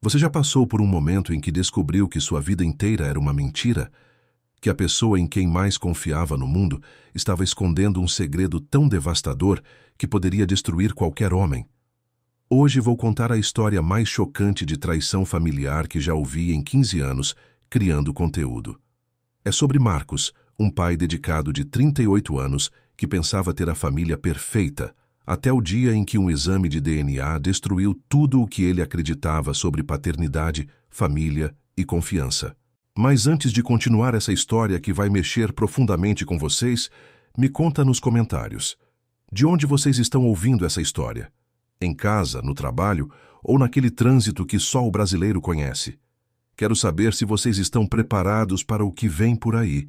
Você já passou por um momento em que descobriu que sua vida inteira era uma mentira? Que a pessoa em quem mais confiava no mundo estava escondendo um segredo tão devastador que poderia destruir qualquer homem? Hoje vou contar a história mais chocante de traição familiar que já ouvi em 15 anos, criando conteúdo. É sobre Marcos, um pai dedicado de 38 anos que pensava ter a família perfeita, até o dia em que um exame de DNA destruiu tudo o que ele acreditava sobre paternidade, família e confiança. Mas antes de continuar essa história que vai mexer profundamente com vocês, me conta nos comentários. De onde vocês estão ouvindo essa história? Em casa, no trabalho ou naquele trânsito que só o brasileiro conhece? Quero saber se vocês estão preparados para o que vem por aí,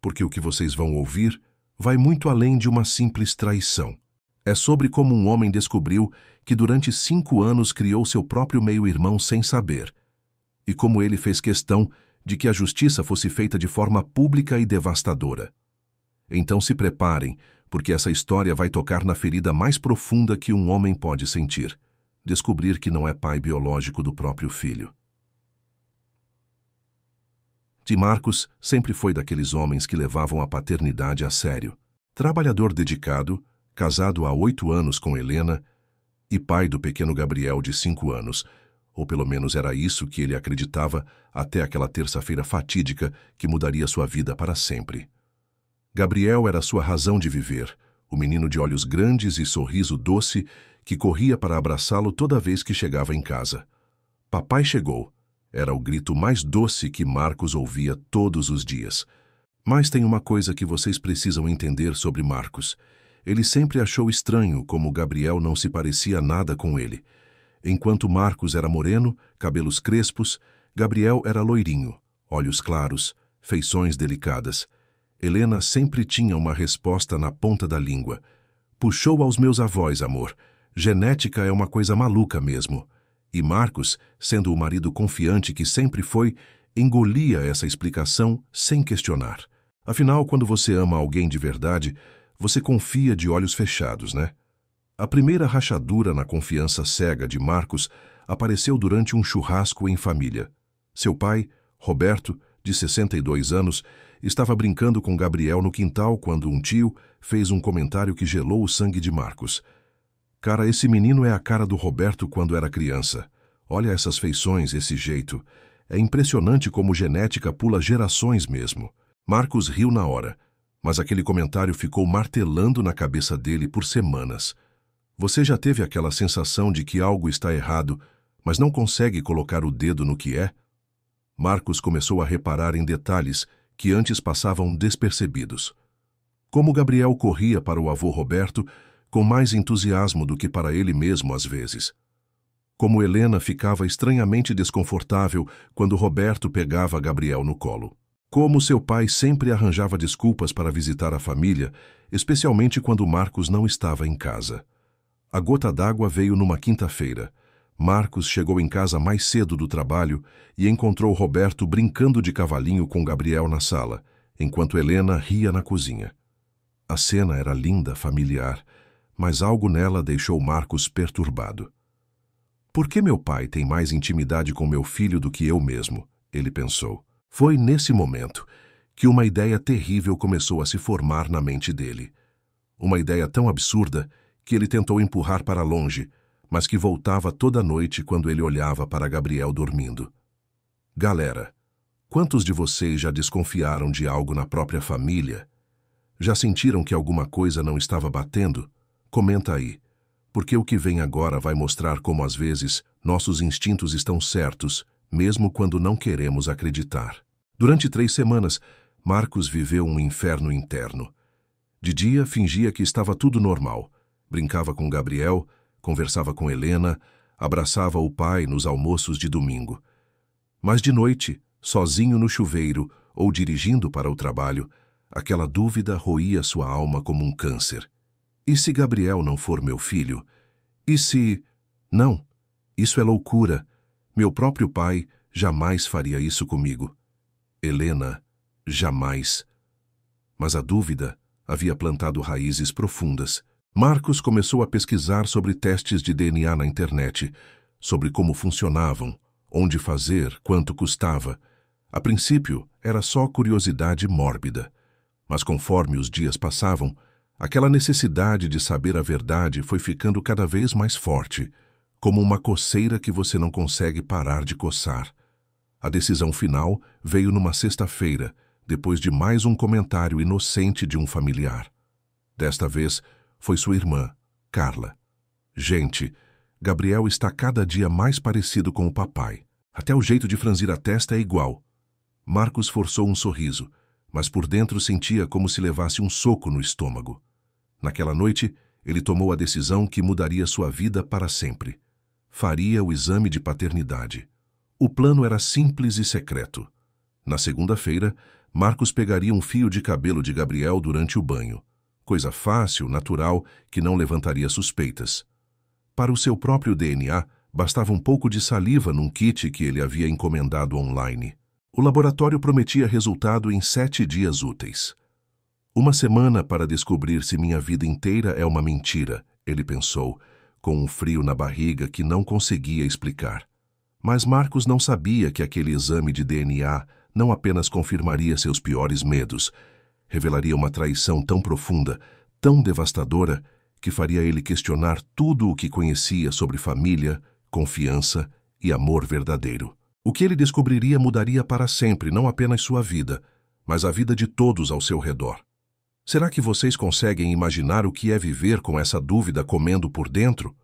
porque o que vocês vão ouvir vai muito além de uma simples traição. É sobre como um homem descobriu que durante 5 anos criou seu próprio meio-irmão sem saber, e como ele fez questão de que a justiça fosse feita de forma pública e devastadora. Então se preparem, porque essa história vai tocar na ferida mais profunda que um homem pode sentir: descobrir que não é pai biológico do próprio filho. Marcos sempre foi daqueles homens que levavam a paternidade a sério. Trabalhador dedicado, casado há 8 anos com Helena e pai do pequeno Gabriel de 5 anos, ou pelo menos era isso que ele acreditava até aquela terça-feira fatídica que mudaria sua vida para sempre. Gabriel era sua razão de viver, o menino de olhos grandes e sorriso doce que corria para abraçá-lo toda vez que chegava em casa. Papai chegou. Era o grito mais doce que Marcos ouvia todos os dias. Mas tem uma coisa que vocês precisam entender sobre Marcos. Ele sempre achou estranho como Gabriel não se parecia nada com ele. Enquanto Marcos era moreno, cabelos crespos, Gabriel era loirinho, olhos claros, feições delicadas. Helena sempre tinha uma resposta na ponta da língua. Puxou aos meus avós, amor. Genética é uma coisa maluca mesmo. E Marcos, sendo o marido confiante que sempre foi, engolia essa explicação sem questionar. Afinal, quando você ama alguém de verdade, você confia de olhos fechados, né? A primeira rachadura na confiança cega de Marcos apareceu durante um churrasco em família. Seu pai, Roberto, de 62 anos, estava brincando com Gabriel no quintal quando um tio fez um comentário que gelou o sangue de Marcos. Cara, esse menino é a cara do Roberto quando era criança. Olha essas feições, esse jeito. É impressionante como genética pula gerações mesmo. Marcos riu na hora, mas aquele comentário ficou martelando na cabeça dele por semanas. Você já teve aquela sensação de que algo está errado, mas não consegue colocar o dedo no que é? Marcos começou a reparar em detalhes que antes passavam despercebidos. Como Gabriel corria para o avô Roberto com mais entusiasmo do que para ele mesmo às vezes. Como Helena ficava estranhamente desconfortável quando Roberto pegava Gabriel no colo. Como seu pai sempre arranjava desculpas para visitar a família, especialmente quando Marcos não estava em casa. A gota d'água veio numa quinta-feira. Marcos chegou em casa mais cedo do trabalho e encontrou Roberto brincando de cavalinho com Gabriel na sala, enquanto Helena ria na cozinha. A cena era linda, familiar, mas algo nela deixou Marcos perturbado. Por que meu pai tem mais intimidade com meu filho do que eu mesmo? Ele pensou. Foi nesse momento que uma ideia terrível começou a se formar na mente dele. Uma ideia tão absurda que ele tentou empurrar para longe, mas que voltava toda noite quando ele olhava para Gabriel dormindo. Galera, quantos de vocês já desconfiaram de algo na própria família? Já sentiram que alguma coisa não estava batendo? Comenta aí, porque o que vem agora vai mostrar como às vezes nossos instintos estão certos, mesmo quando não queremos acreditar. Durante 3 semanas, Marcos viveu um inferno interno. De dia, fingia que estava tudo normal. Brincava com Gabriel, conversava com Helena, abraçava o pai nos almoços de domingo. Mas de noite, sozinho no chuveiro ou dirigindo para o trabalho, aquela dúvida roía sua alma como um câncer. E se Gabriel não for meu filho? E se... Não, isso é loucura. Meu próprio pai jamais faria isso comigo. Helena, jamais. Mas a dúvida havia plantado raízes profundas. Marcos começou a pesquisar sobre testes de DNA na internet, sobre como funcionavam, onde fazer, quanto custava. A princípio, era só curiosidade mórbida. Mas conforme os dias passavam, aquela necessidade de saber a verdade foi ficando cada vez mais forte, como uma coceira que você não consegue parar de coçar. A decisão final veio numa sexta-feira, depois de mais um comentário inocente de um familiar. Desta vez, foi sua irmã, Carla. Gente, Gabriel está cada dia mais parecido com o papai. Até o jeito de franzir a testa é igual. Marcos forçou um sorriso, mas por dentro sentia como se levasse um soco no estômago. Naquela noite, ele tomou a decisão que mudaria sua vida para sempre. Faria o exame de paternidade. O plano era simples e secreto. Na segunda-feira, Marcos pegaria um fio de cabelo de Gabriel durante o banho. Coisa fácil, natural, que não levantaria suspeitas. Para o seu próprio DNA, bastava um pouco de saliva num kit que ele havia encomendado online. O laboratório prometia resultado em 7 dias úteis. Uma semana para descobrir se minha vida inteira é uma mentira, ele pensou, com um frio na barriga que não conseguia explicar. Mas Marcos não sabia que aquele exame de DNA não apenas confirmaria seus piores medos, revelaria uma traição tão profunda, tão devastadora, que faria ele questionar tudo o que conhecia sobre família, confiança e amor verdadeiro. O que ele descobriria mudaria para sempre não apenas sua vida, mas a vida de todos ao seu redor. Será que vocês conseguem imaginar o que é viver com essa dúvida comendo por dentro?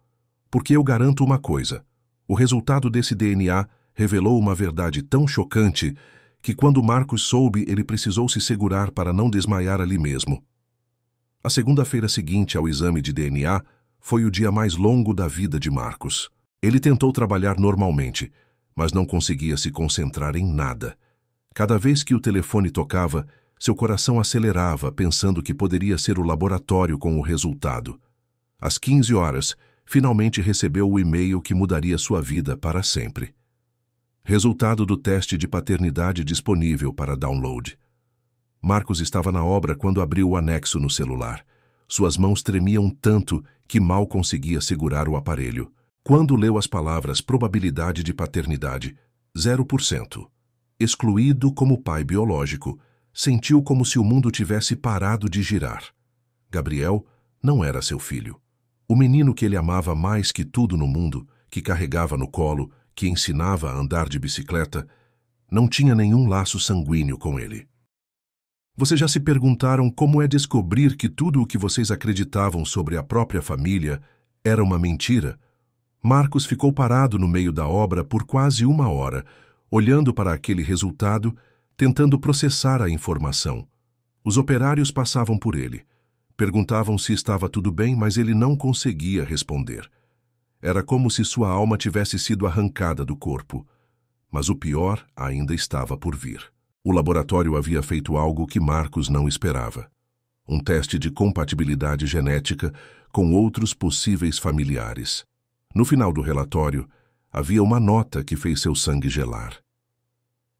Porque eu garanto uma coisa: o resultado desse DNA revelou uma verdade tão chocante que quando Marcos soube, ele precisou se segurar para não desmaiar ali mesmo. A segunda-feira seguinte ao exame de DNA foi o dia mais longo da vida de Marcos. Ele tentou trabalhar normalmente, mas não conseguia se concentrar em nada. Cada vez que o telefone tocava, seu coração acelerava, pensando que poderia ser o laboratório com o resultado. Às 15 horas, finalmente recebeu o e-mail que mudaria sua vida para sempre. Resultado do teste de paternidade disponível para download. Marcos estava na obra quando abriu o anexo no celular. Suas mãos tremiam tanto que mal conseguia segurar o aparelho. Quando leu as palavras probabilidade de paternidade, 0%, excluído como pai biológico, sentiu como se o mundo tivesse parado de girar. Gabriel não era seu filho. O menino que ele amava mais que tudo no mundo, que carregava no colo, que ensinava a andar de bicicleta, não tinha nenhum laço sanguíneo com ele. Vocês já se perguntaram como é descobrir que tudo o que vocês acreditavam sobre a própria família era uma mentira? Marcos ficou parado no meio da obra por quase 1 hora, olhando para aquele resultado, tentando processar a informação. Os operários passavam por ele. Perguntavam se estava tudo bem, mas ele não conseguia responder. Era como se sua alma tivesse sido arrancada do corpo. Mas o pior ainda estava por vir. O laboratório havia feito algo que Marcos não esperava. Um teste de compatibilidade genética com outros possíveis familiares. No final do relatório, havia uma nota que fez seu sangue gelar.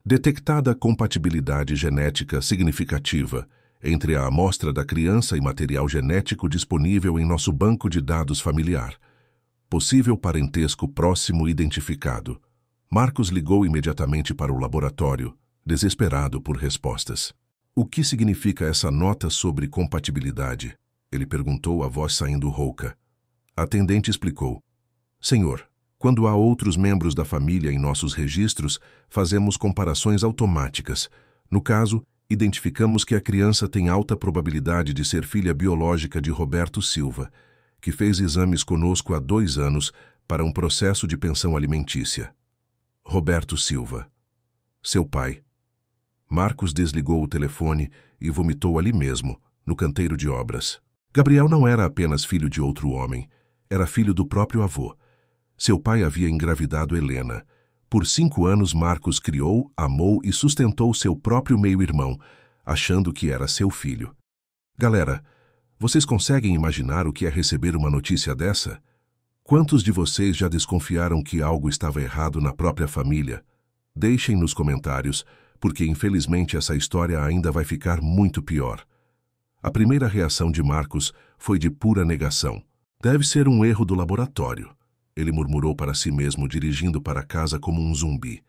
Detectada compatibilidade genética significativa entre a amostra da criança e material genético disponível em nosso banco de dados familiar. Possível parentesco próximo identificado. Marcos ligou imediatamente para o laboratório, desesperado por respostas. O que significa essa nota sobre compatibilidade? Ele perguntou, a voz saindo rouca. A atendente explicou. Senhor, quando há outros membros da família em nossos registros, fazemos comparações automáticas. No caso, identificamos que a criança tem alta probabilidade de ser filha biológica de Roberto Silva, que fez exames conosco há 2 anos para um processo de pensão alimentícia. Roberto Silva. Seu pai. Marcos desligou o telefone e vomitou ali mesmo, no canteiro de obras. Gabriel não era apenas filho de outro homem, era filho do próprio avô. Seu pai havia engravidado Helena. Por 5 anos, Marcos criou, amou e sustentou seu próprio meio-irmão, achando que era seu filho. Galera, vocês conseguem imaginar o que é receber uma notícia dessa? Quantos de vocês já desconfiaram que algo estava errado na própria família? Deixem nos comentários, porque infelizmente essa história ainda vai ficar muito pior. A primeira reação de Marcos foi de pura negação. Deve ser um erro do laboratório. Ele murmurou para si mesmo, dirigindo para casa como um zumbi.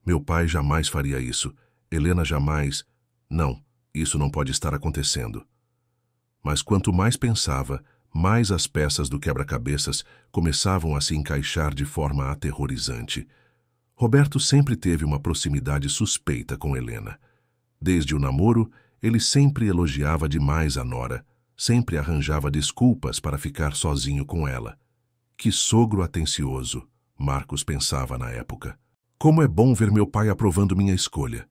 Meu pai jamais faria isso. Helena jamais... Não, isso não pode estar acontecendo. Mas quanto mais pensava, mais as peças do quebra-cabeças começavam a se encaixar de forma aterrorizante. Roberto sempre teve uma proximidade suspeita com Helena. Desde o namoro, ele sempre elogiava demais a nora, sempre arranjava desculpas para ficar sozinho com ela. Que sogro atencioso, Marcos pensava na época. Como é bom ver meu pai aprovando minha escolha.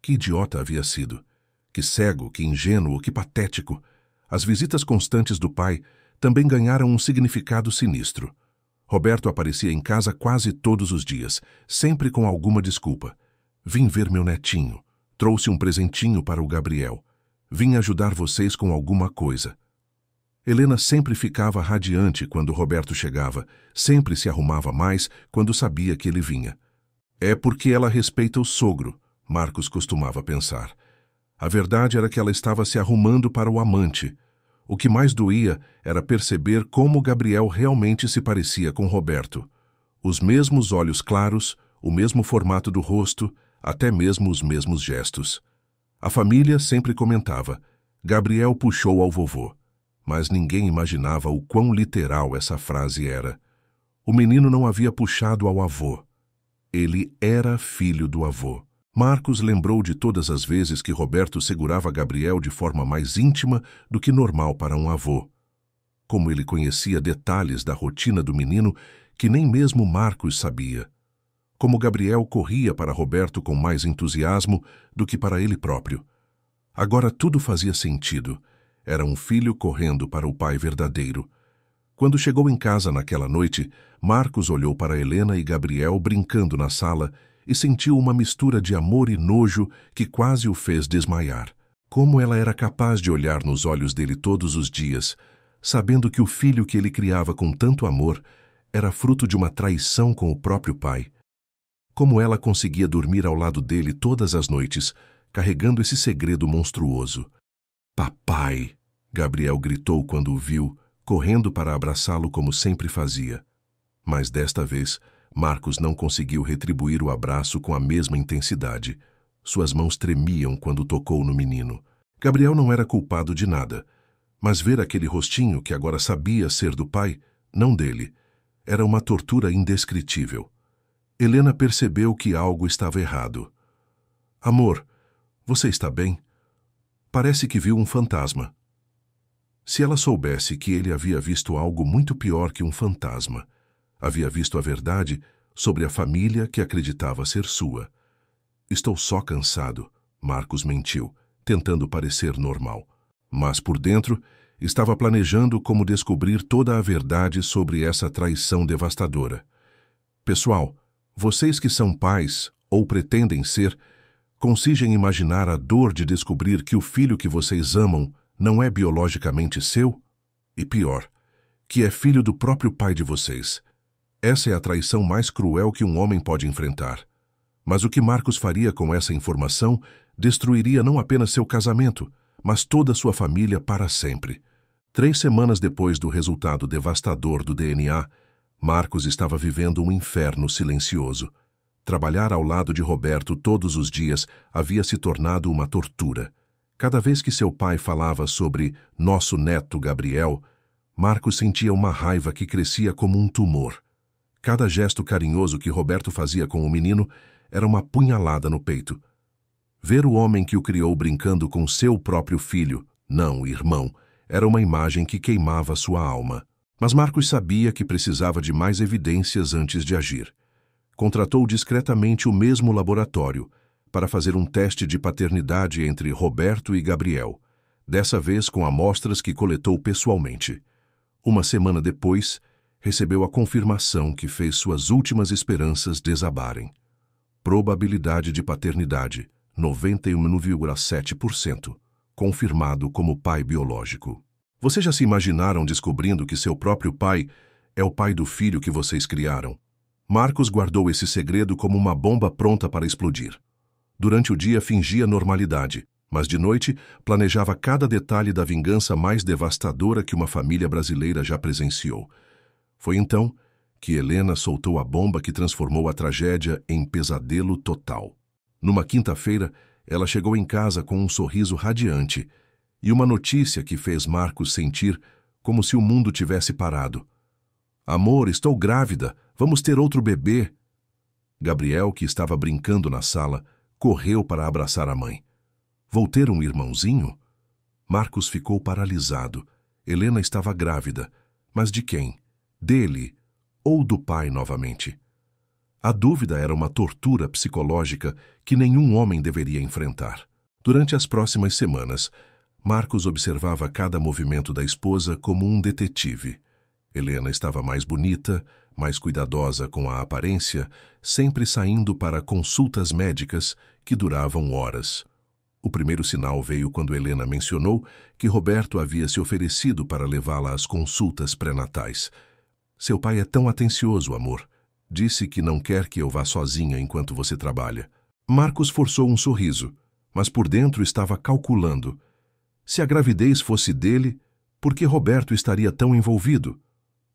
Que idiota havia sido. Que cego, que ingênuo, que patético. As visitas constantes do pai também ganharam um significado sinistro. Roberto aparecia em casa quase todos os dias, sempre com alguma desculpa. Vim ver meu netinho. Trouxe um presentinho para o Gabriel. Vim ajudar vocês com alguma coisa. Helena sempre ficava radiante quando Roberto chegava, sempre se arrumava mais quando sabia que ele vinha. É porque ela respeita o sogro, Marcos costumava pensar. A verdade era que ela estava se arrumando para o amante. O que mais doía era perceber como Gabriel realmente se parecia com Roberto. Os mesmos olhos claros, o mesmo formato do rosto, até mesmo os mesmos gestos. A família sempre comentava: Gabriel puxou ao vovô. Mas ninguém imaginava o quão literal essa frase era. O menino não havia puxado ao avô. Ele era filho do avô. Marcos lembrou de todas as vezes que Roberto segurava Gabriel de forma mais íntima do que normal para um avô. Como ele conhecia detalhes da rotina do menino que nem mesmo Marcos sabia. Como Gabriel corria para Roberto com mais entusiasmo do que para ele próprio. Agora tudo fazia sentido. Era um filho correndo para o pai verdadeiro. Quando chegou em casa naquela noite, Marcos olhou para Helena e Gabriel brincando na sala e sentiu uma mistura de amor e nojo que quase o fez desmaiar. Como ela era capaz de olhar nos olhos dele todos os dias, sabendo que o filho que ele criava com tanto amor era fruto de uma traição com o próprio pai. Como ela conseguia dormir ao lado dele todas as noites, carregando esse segredo monstruoso. Papai! Gabriel gritou quando o viu, correndo para abraçá-lo como sempre fazia. Mas desta vez, Marcos não conseguiu retribuir o abraço com a mesma intensidade. Suas mãos tremiam quando tocou no menino. Gabriel não era culpado de nada, mas ver aquele rostinho que agora sabia ser do pai, não dele, era uma tortura indescritível. Helena percebeu que algo estava errado. Amor, você está bem? Parece que viu um fantasma. Se ela soubesse que ele havia visto algo muito pior que um fantasma, havia visto a verdade sobre a família que acreditava ser sua. Estou só cansado, Marcos mentiu, tentando parecer normal. Mas por dentro, estava planejando como descobrir toda a verdade sobre essa traição devastadora. Pessoal, vocês que são pais, ou pretendem ser, consigem imaginar a dor de descobrir que o filho que vocês amam não é biologicamente seu? E pior, que é filho do próprio pai de vocês. Essa é a traição mais cruel que um homem pode enfrentar. Mas o que Marcos faria com essa informação destruiria não apenas seu casamento, mas toda a sua família para sempre. 3 semanas depois do resultado devastador do DNA, Marcos estava vivendo um inferno silencioso. Trabalhar ao lado de Roberto todos os dias havia se tornado uma tortura. Cada vez que seu pai falava sobre nosso neto Gabriel, Marcos sentia uma raiva que crescia como um tumor. Cada gesto carinhoso que Roberto fazia com o menino era uma punhalada no peito. Ver o homem que o criou brincando com seu próprio filho, não irmão, era uma imagem que queimava sua alma. Mas Marcos sabia que precisava de mais evidências antes de agir. Contratou discretamente o mesmo laboratório para fazer um teste de paternidade entre Roberto e Gabriel, dessa vez com amostras que coletou pessoalmente. Uma semana depois, recebeu a confirmação que fez suas últimas esperanças desabarem. Probabilidade de paternidade, 91,7%, confirmado como pai biológico. Vocês já se imaginaram descobrindo que seu próprio pai é o pai do filho que vocês criaram? Marcos guardou esse segredo como uma bomba pronta para explodir. Durante o dia fingia normalidade, mas de noite planejava cada detalhe da vingança mais devastadora que uma família brasileira já presenciou. Foi então que Helena soltou a bomba que transformou a tragédia em pesadelo total. Numa quinta-feira, ela chegou em casa com um sorriso radiante e uma notícia que fez Marcos sentir como se o mundo tivesse parado. Amor, estou grávida, vamos ter outro bebê. Gabriel, que estava brincando na sala, correu para abraçar a mãe. Vou ter um irmãozinho? Marcos ficou paralisado. Helena estava grávida. Mas de quem? Dele ou do pai novamente? A dúvida era uma tortura psicológica que nenhum homem deveria enfrentar. Durante as próximas semanas, Marcos observava cada movimento da esposa como um detetive. Helena estava mais bonita, mais cuidadosa com a aparência, sempre saindo para consultas médicas que duravam horas. O primeiro sinal veio quando Helena mencionou que Roberto havia se oferecido para levá-la às consultas pré-natais. Seu pai é tão atencioso, amor. Disse que não quer que eu vá sozinha enquanto você trabalha. Marcos forçou um sorriso, mas por dentro estava calculando. Se a gravidez fosse dele, por que Roberto estaria tão envolvido?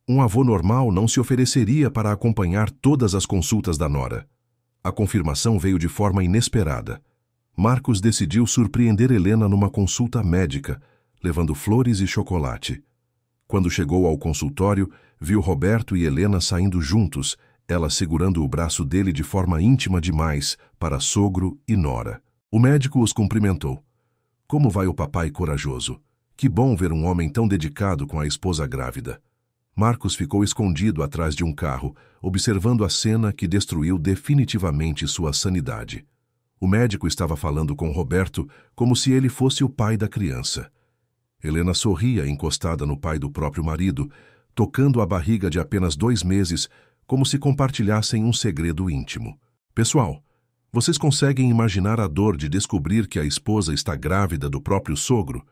Um avô normal não se ofereceria para acompanhar todas as consultas da nora. A confirmação veio de forma inesperada. Marcos decidiu surpreender Helena numa consulta médica, levando flores e chocolate. Quando chegou ao consultório, viu Roberto e Helena saindo juntos, ela segurando o braço dele de forma íntima demais para sogro e nora. O médico os cumprimentou. Como vai o papai corajoso? Que bom ver um homem tão dedicado com a esposa grávida. Marcos ficou escondido atrás de um carro, observando a cena que destruiu definitivamente sua sanidade. O médico estava falando com Roberto como se ele fosse o pai da criança. Helena sorria encostada no pai do próprio marido, tocando a barriga de apenas 2 meses, como se compartilhassem um segredo íntimo. Pessoal, vocês conseguem imaginar a dor de descobrir que a esposa está grávida do próprio sogro?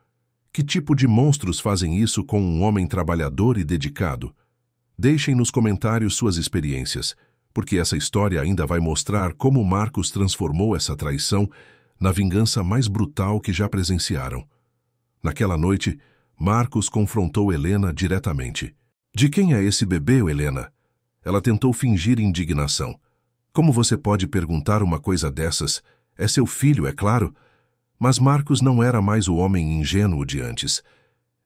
Que tipo de monstros fazem isso com um homem trabalhador e dedicado? Deixem nos comentários suas experiências, porque essa história ainda vai mostrar como Marcos transformou essa traição na vingança mais brutal que já presenciaram. Naquela noite, Marcos confrontou Helena diretamente. De quem é esse bebê, Helena? Ela tentou fingir indignação. Como você pode perguntar uma coisa dessas? É seu filho, é claro. Mas Marcos não era mais o homem ingênuo de antes.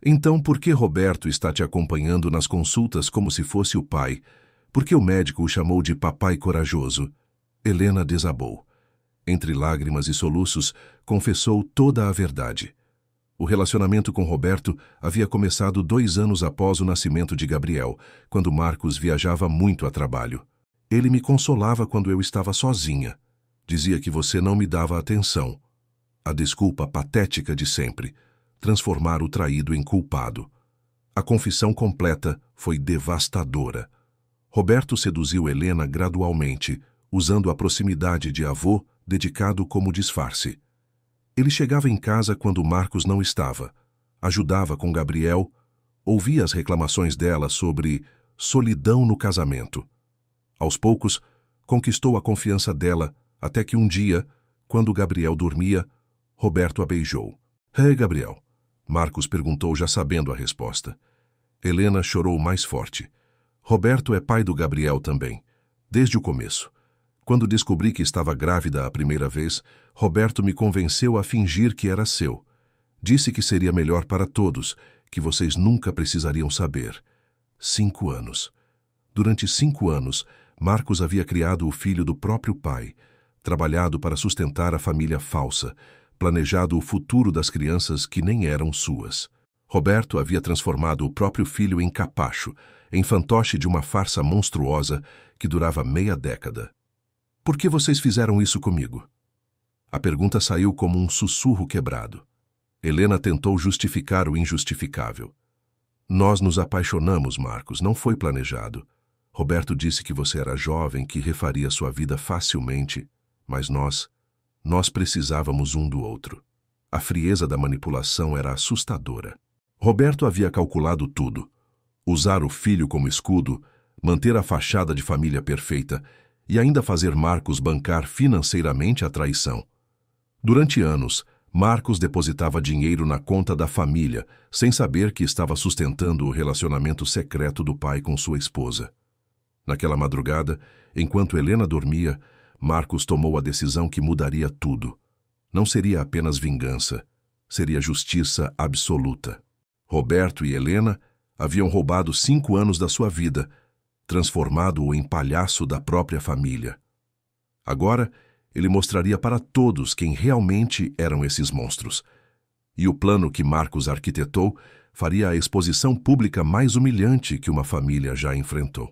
Então, por que Roberto está te acompanhando nas consultas como se fosse o pai? Por que o médico o chamou de papai corajoso? Helena desabou. Entre lágrimas e soluços, confessou toda a verdade. O relacionamento com Roberto havia começado 2 anos após o nascimento de Gabriel, quando Marcos viajava muito a trabalho. Ele me consolava quando eu estava sozinha. Dizia que você não me dava atenção. A desculpa patética de sempre, transformar o traído em culpado. A confissão completa foi devastadora. Roberto seduziu Helena gradualmente, usando a proximidade de avô dedicado como disfarce. Ele chegava em casa quando Marcos não estava, ajudava com Gabriel, ouvia as reclamações dela sobre solidão no casamento. Aos poucos, conquistou a confiança dela, até que um dia, quando Gabriel dormia, Roberto a beijou. Hey, Gabriel? Marcos perguntou já sabendo a resposta. Helena chorou mais forte. Roberto é pai do Gabriel também, desde o começo. Quando descobri que estava grávida a primeira vez, Roberto me convenceu a fingir que era seu. Disse que seria melhor para todos, que vocês nunca precisariam saber. 5 anos. Durante 5 anos, Marcos havia criado o filho do próprio pai, trabalhado para sustentar a família falsa, planejado o futuro das crianças que nem eram suas. Roberto havia transformado o próprio filho em capacho, em fantoche de uma farsa monstruosa que durava meia década. Por que vocês fizeram isso comigo? A pergunta saiu como um sussurro quebrado. Helena tentou justificar o injustificável. Nós nos apaixonamos, Marcos, não foi planejado. Roberto disse que você era jovem, que refaria sua vida facilmente, mas nós precisávamos um do outro. A frieza da manipulação era assustadora. Roberto havia calculado tudo. Usar o filho como escudo, manter a fachada de família perfeita e ainda fazer Marcos bancar financeiramente a traição. Durante anos, Marcos depositava dinheiro na conta da família, sem saber que estava sustentando o relacionamento secreto do pai com sua esposa. Naquela madrugada, enquanto Helena dormia, Marcos tomou a decisão que mudaria tudo. Não seria apenas vingança, seria justiça absoluta. Roberto e Helena haviam roubado 5 anos da sua vida, transformado-o em palhaço da própria família. Agora, ele mostraria para todos quem realmente eram esses monstros. E o plano que Marcos arquitetou faria a exposição pública mais humilhante que uma família já enfrentou.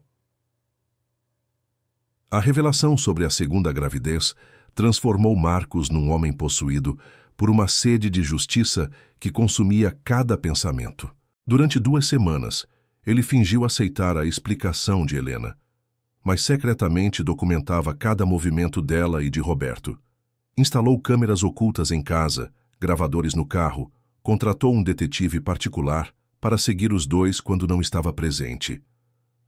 A revelação sobre a segunda gravidez transformou Marcos num homem possuído por uma sede de justiça que consumia cada pensamento. Durante 2 semanas, ele fingiu aceitar a explicação de Helena, mas secretamente documentava cada movimento dela e de Roberto. Instalou câmeras ocultas em casa, gravadores no carro, contratou um detetive particular para seguir os dois quando não estava presente.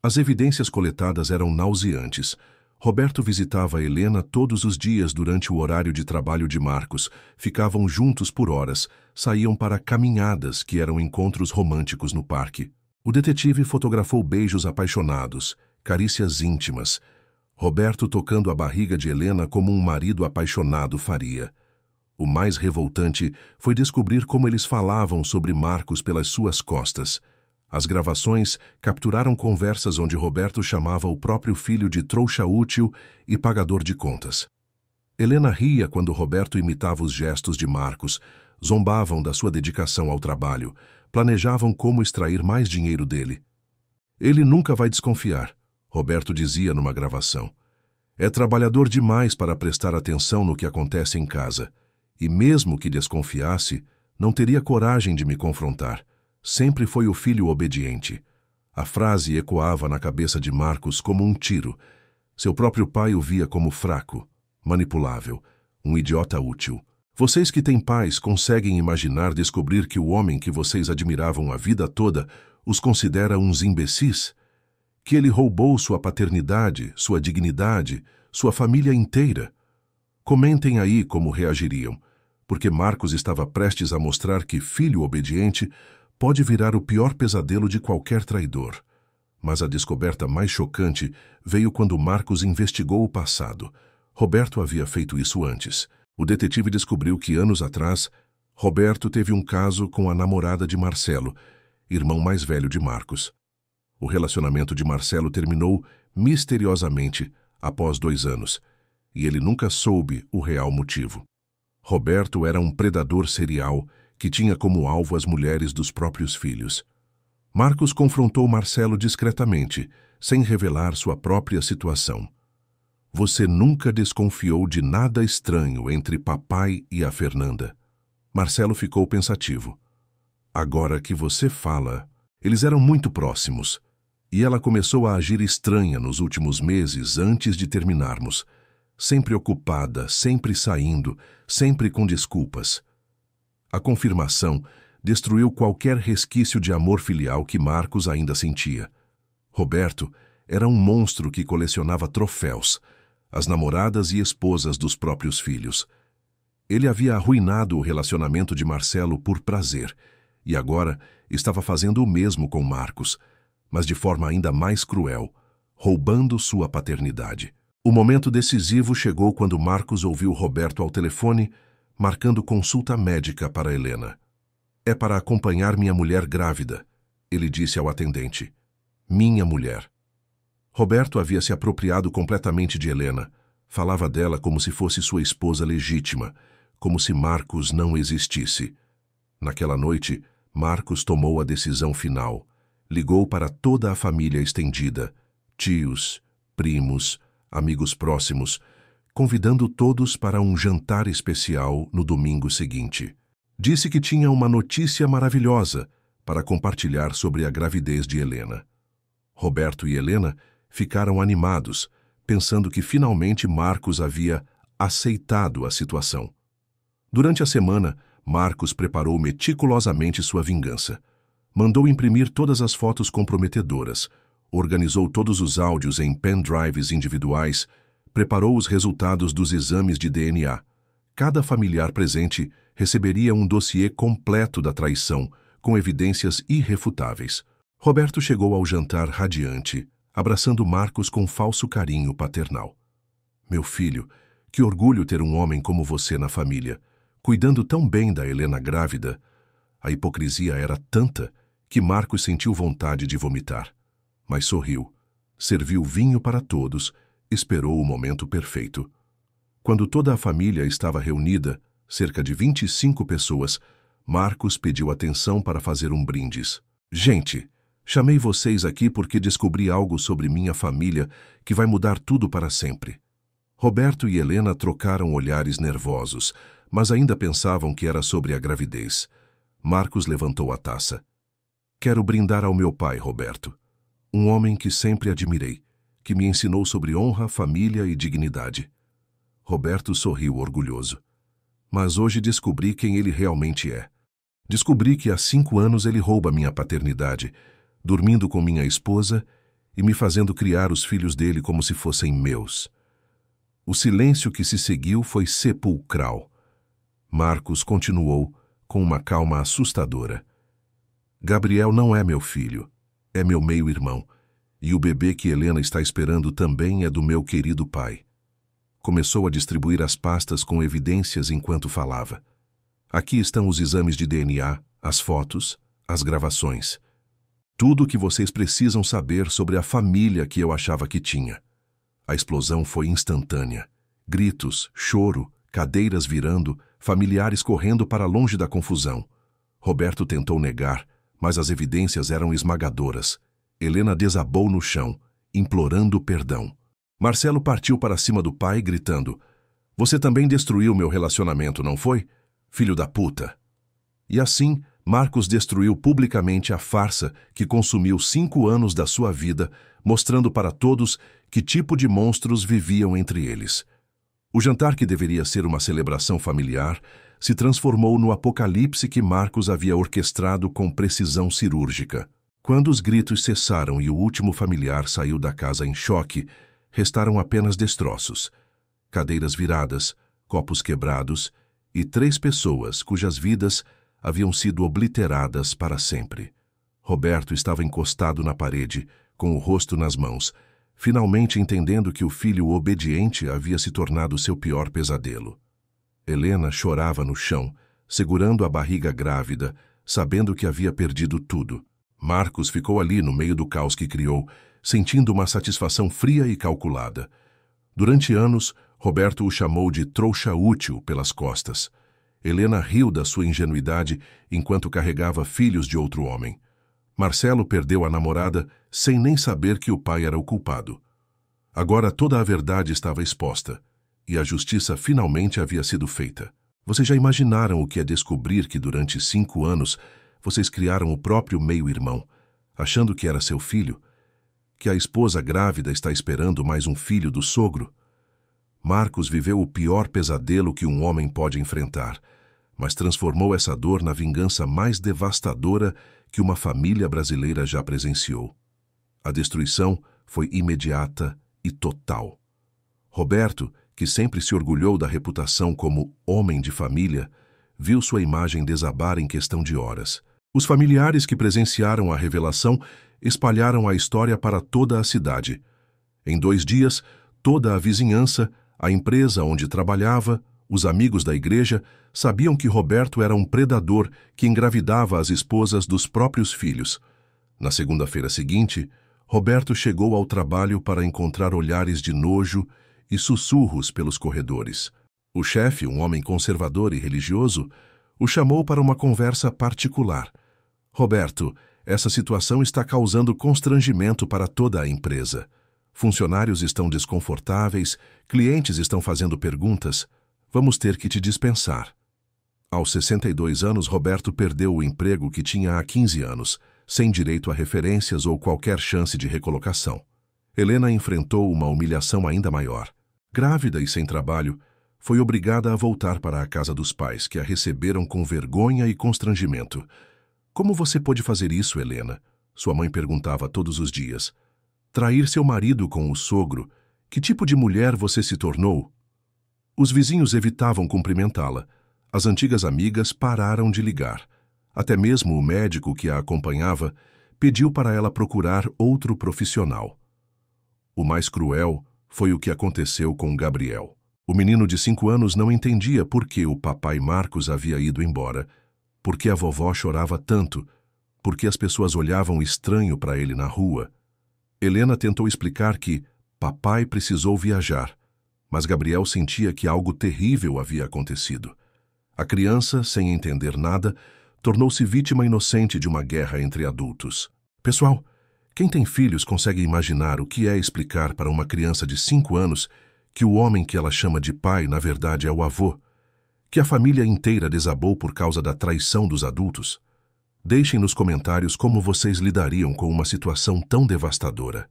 As evidências coletadas eram nauseantes. Roberto visitava Helena todos os dias durante o horário de trabalho de Marcos, ficavam juntos por horas, saíam para caminhadas que eram encontros românticos no parque. O detetive fotografou beijos apaixonados, carícias íntimas. Roberto tocando a barriga de Helena como um marido apaixonado faria. O mais revoltante foi descobrir como eles falavam sobre Marcos pelas suas costas. As gravações capturaram conversas onde Roberto chamava o próprio filho de trouxa útil e pagador de contas. Helena ria quando Roberto imitava os gestos de Marcos, zombavam da sua dedicação ao trabalho, planejavam como extrair mais dinheiro dele. Ele nunca vai desconfiar, Roberto dizia numa gravação. É trabalhador demais para prestar atenção no que acontece em casa, e mesmo que desconfiasse, não teria coragem de me confrontar. Sempre foi o filho obediente. A frase ecoava na cabeça de Marcos como um tiro. Seu próprio pai o via como fraco, manipulável, um idiota útil. Vocês que têm pais conseguem imaginar descobrir que o homem que vocês admiravam a vida toda os considera uns imbecis? Que ele roubou sua paternidade, sua dignidade, sua família inteira? Comentem aí como reagiriam, porque Marcos estava prestes a mostrar que filho obediente pode virar o pior pesadelo de qualquer traidor. Mas a descoberta mais chocante veio quando Marcos investigou o passado. Roberto havia feito isso antes. O detetive descobriu que, anos atrás, Roberto teve um caso com a namorada de Marcelo, irmão mais velho de Marcos. O relacionamento de Marcelo terminou misteriosamente após 2 anos, e ele nunca soube o real motivo. Roberto era um predador serial que tinha como alvo as mulheres dos próprios filhos. Marcos confrontou Marcelo discretamente, sem revelar sua própria situação. Você nunca desconfiou de nada estranho entre papai e a Fernanda? Marcelo ficou pensativo. Agora que você fala, eles eram muito próximos, e ela começou a agir estranha nos últimos meses antes de terminarmos. Sempre ocupada, sempre saindo, sempre com desculpas. A confirmação destruiu qualquer resquício de amor filial que Marcos ainda sentia. Roberto era um monstro que colecionava troféus, as namoradas e esposas dos próprios filhos. Ele havia arruinado o relacionamento de Marcelo por prazer, e agora estava fazendo o mesmo com Marcos, mas de forma ainda mais cruel, roubando sua paternidade. O momento decisivo chegou quando Marcos ouviu Roberto ao telefone, marcando consulta médica para Helena. É para acompanhar minha mulher grávida, ele disse ao atendente. Minha mulher. Roberto havia se apropriado completamente de Helena. Falava dela como se fosse sua esposa legítima, como se Marcos não existisse. Naquela noite, Marcos tomou a decisão final. Ligou para toda a família estendida, tios, primos, amigos próximos, convidando todos para um jantar especial no domingo seguinte. Disse que tinha uma notícia maravilhosa para compartilhar sobre a gravidez de Helena. Roberto e Helena ficaram animados, pensando que finalmente Marcos havia aceitado a situação. Durante a semana, Marcos preparou meticulosamente sua vingança. Mandou imprimir todas as fotos comprometedoras, organizou todos os áudios em pendrives individuais, preparou os resultados dos exames de DNA. Cada familiar presente receberia um dossiê completo da traição, com evidências irrefutáveis. Roberto chegou ao jantar radiante, abraçando Marcos com falso carinho paternal. Meu filho, que orgulho ter um homem como você na família, cuidando tão bem da Helena grávida. A hipocrisia era tanta que Marcos sentiu vontade de vomitar. Mas sorriu, serviu vinho para todos, esperou o momento perfeito. Quando toda a família estava reunida, cerca de 25 pessoas, Marcos pediu atenção para fazer um brindis. Gente, chamei vocês aqui porque descobri algo sobre minha família que vai mudar tudo para sempre. Roberto e Helena trocaram olhares nervosos, mas ainda pensavam que era sobre a gravidez. Marcos levantou a taça. Quero brindar ao meu pai, Roberto. Um homem que sempre admirei, que me ensinou sobre honra, família e dignidade. Roberto sorriu orgulhoso. Mas hoje descobri quem ele realmente é. Descobri que há 5 anos ele rouba minha paternidade, dormindo com minha esposa e me fazendo criar os filhos dele como se fossem meus. O silêncio que se seguiu foi sepulcral. Marcos continuou com uma calma assustadora. Gabriel não é meu filho, é meu meio-irmão, e o bebê que Helena está esperando também é do meu querido pai. Começou a distribuir as pastas com evidências enquanto falava. Aqui estão os exames de DNA, as fotos, as gravações. Tudo o que vocês precisam saber sobre a família que eu achava que tinha. A explosão foi instantânea. Gritos, choro, cadeiras virando, familiares correndo para longe da confusão. Roberto tentou negar, mas as evidências eram esmagadoras. Helena desabou no chão, implorando perdão. Marcelo partiu para cima do pai, gritando: "Você também destruiu meu relacionamento, não foi? Filho da puta!" E assim, Marcos destruiu publicamente a farsa que consumiu 5 anos da sua vida, mostrando para todos que tipo de monstros viviam entre eles. O jantar, que deveria ser uma celebração familiar, se transformou no apocalipse que Marcos havia orquestrado com precisão cirúrgica. Quando os gritos cessaram e o último familiar saiu da casa em choque, restaram apenas destroços. Cadeiras viradas, copos quebrados e 3 pessoas cujas vidas haviam sido obliteradas para sempre. Roberto estava encostado na parede, com o rosto nas mãos, finalmente entendendo que o filho obediente havia se tornado seu pior pesadelo. Helena chorava no chão, segurando a barriga grávida, sabendo que havia perdido tudo. Marcos ficou ali no meio do caos que criou, sentindo uma satisfação fria e calculada. Durante anos, Roberto o chamou de trouxa útil pelas costas. Helena riu da sua ingenuidade enquanto carregava filhos de outro homem. Marcelo perdeu a namorada sem nem saber que o pai era o culpado. Agora toda a verdade estava exposta, e a justiça finalmente havia sido feita. Vocês já imaginaram o que é descobrir que durante 5 anos vocês criaram o próprio meio-irmão, achando que era seu filho? Que a esposa grávida está esperando mais um filho do sogro? Marcos viveu o pior pesadelo que um homem pode enfrentar, mas transformou essa dor na vingança mais devastadora que uma família brasileira já presenciou. A destruição foi imediata e total. Roberto, que sempre se orgulhou da reputação como homem de família, viu sua imagem desabar em questão de horas. Os familiares que presenciaram a revelação espalharam a história para toda a cidade. Em 2 dias, toda a vizinhança, a empresa onde trabalhava, os amigos da igreja sabiam que Roberto era um predador que engravidava as esposas dos próprios filhos. Na segunda-feira seguinte, Roberto chegou ao trabalho para encontrar olhares de nojo e sussurros pelos corredores. O chefe, um homem conservador e religioso, o chamou para uma conversa particular. "Roberto, essa situação está causando constrangimento para toda a empresa. Funcionários estão desconfortáveis, clientes estão fazendo perguntas. Vamos ter que te dispensar." Aos 62 anos, Roberto perdeu o emprego que tinha há 15 anos, sem direito a referências ou qualquer chance de recolocação. Helena enfrentou uma humilhação ainda maior. Grávida e sem trabalho, foi obrigada a voltar para a casa dos pais, que a receberam com vergonha e constrangimento. "Como você pôde fazer isso, Helena?" sua mãe perguntava todos os dias. "Trair seu marido com o sogro? Que tipo de mulher você se tornou?" Os vizinhos evitavam cumprimentá-la. As antigas amigas pararam de ligar. Até mesmo o médico que a acompanhava pediu para ela procurar outro profissional. O mais cruel foi o que aconteceu com Gabriel. O menino de 5 anos não entendia por que o papai Marcos havia ido embora, por que a vovó chorava tanto, por que as pessoas olhavam estranho para ele na rua. Helena tentou explicar que papai precisou viajar, mas Gabriel sentia que algo terrível havia acontecido. A criança, sem entender nada, tornou-se vítima inocente de uma guerra entre adultos. Pessoal, quem tem filhos consegue imaginar o que é explicar para uma criança de 5 anos que o homem que ela chama de pai, na verdade, é o avô, que a família inteira desabou por causa da traição dos adultos? Deixem nos comentários como vocês lidariam com uma situação tão devastadora.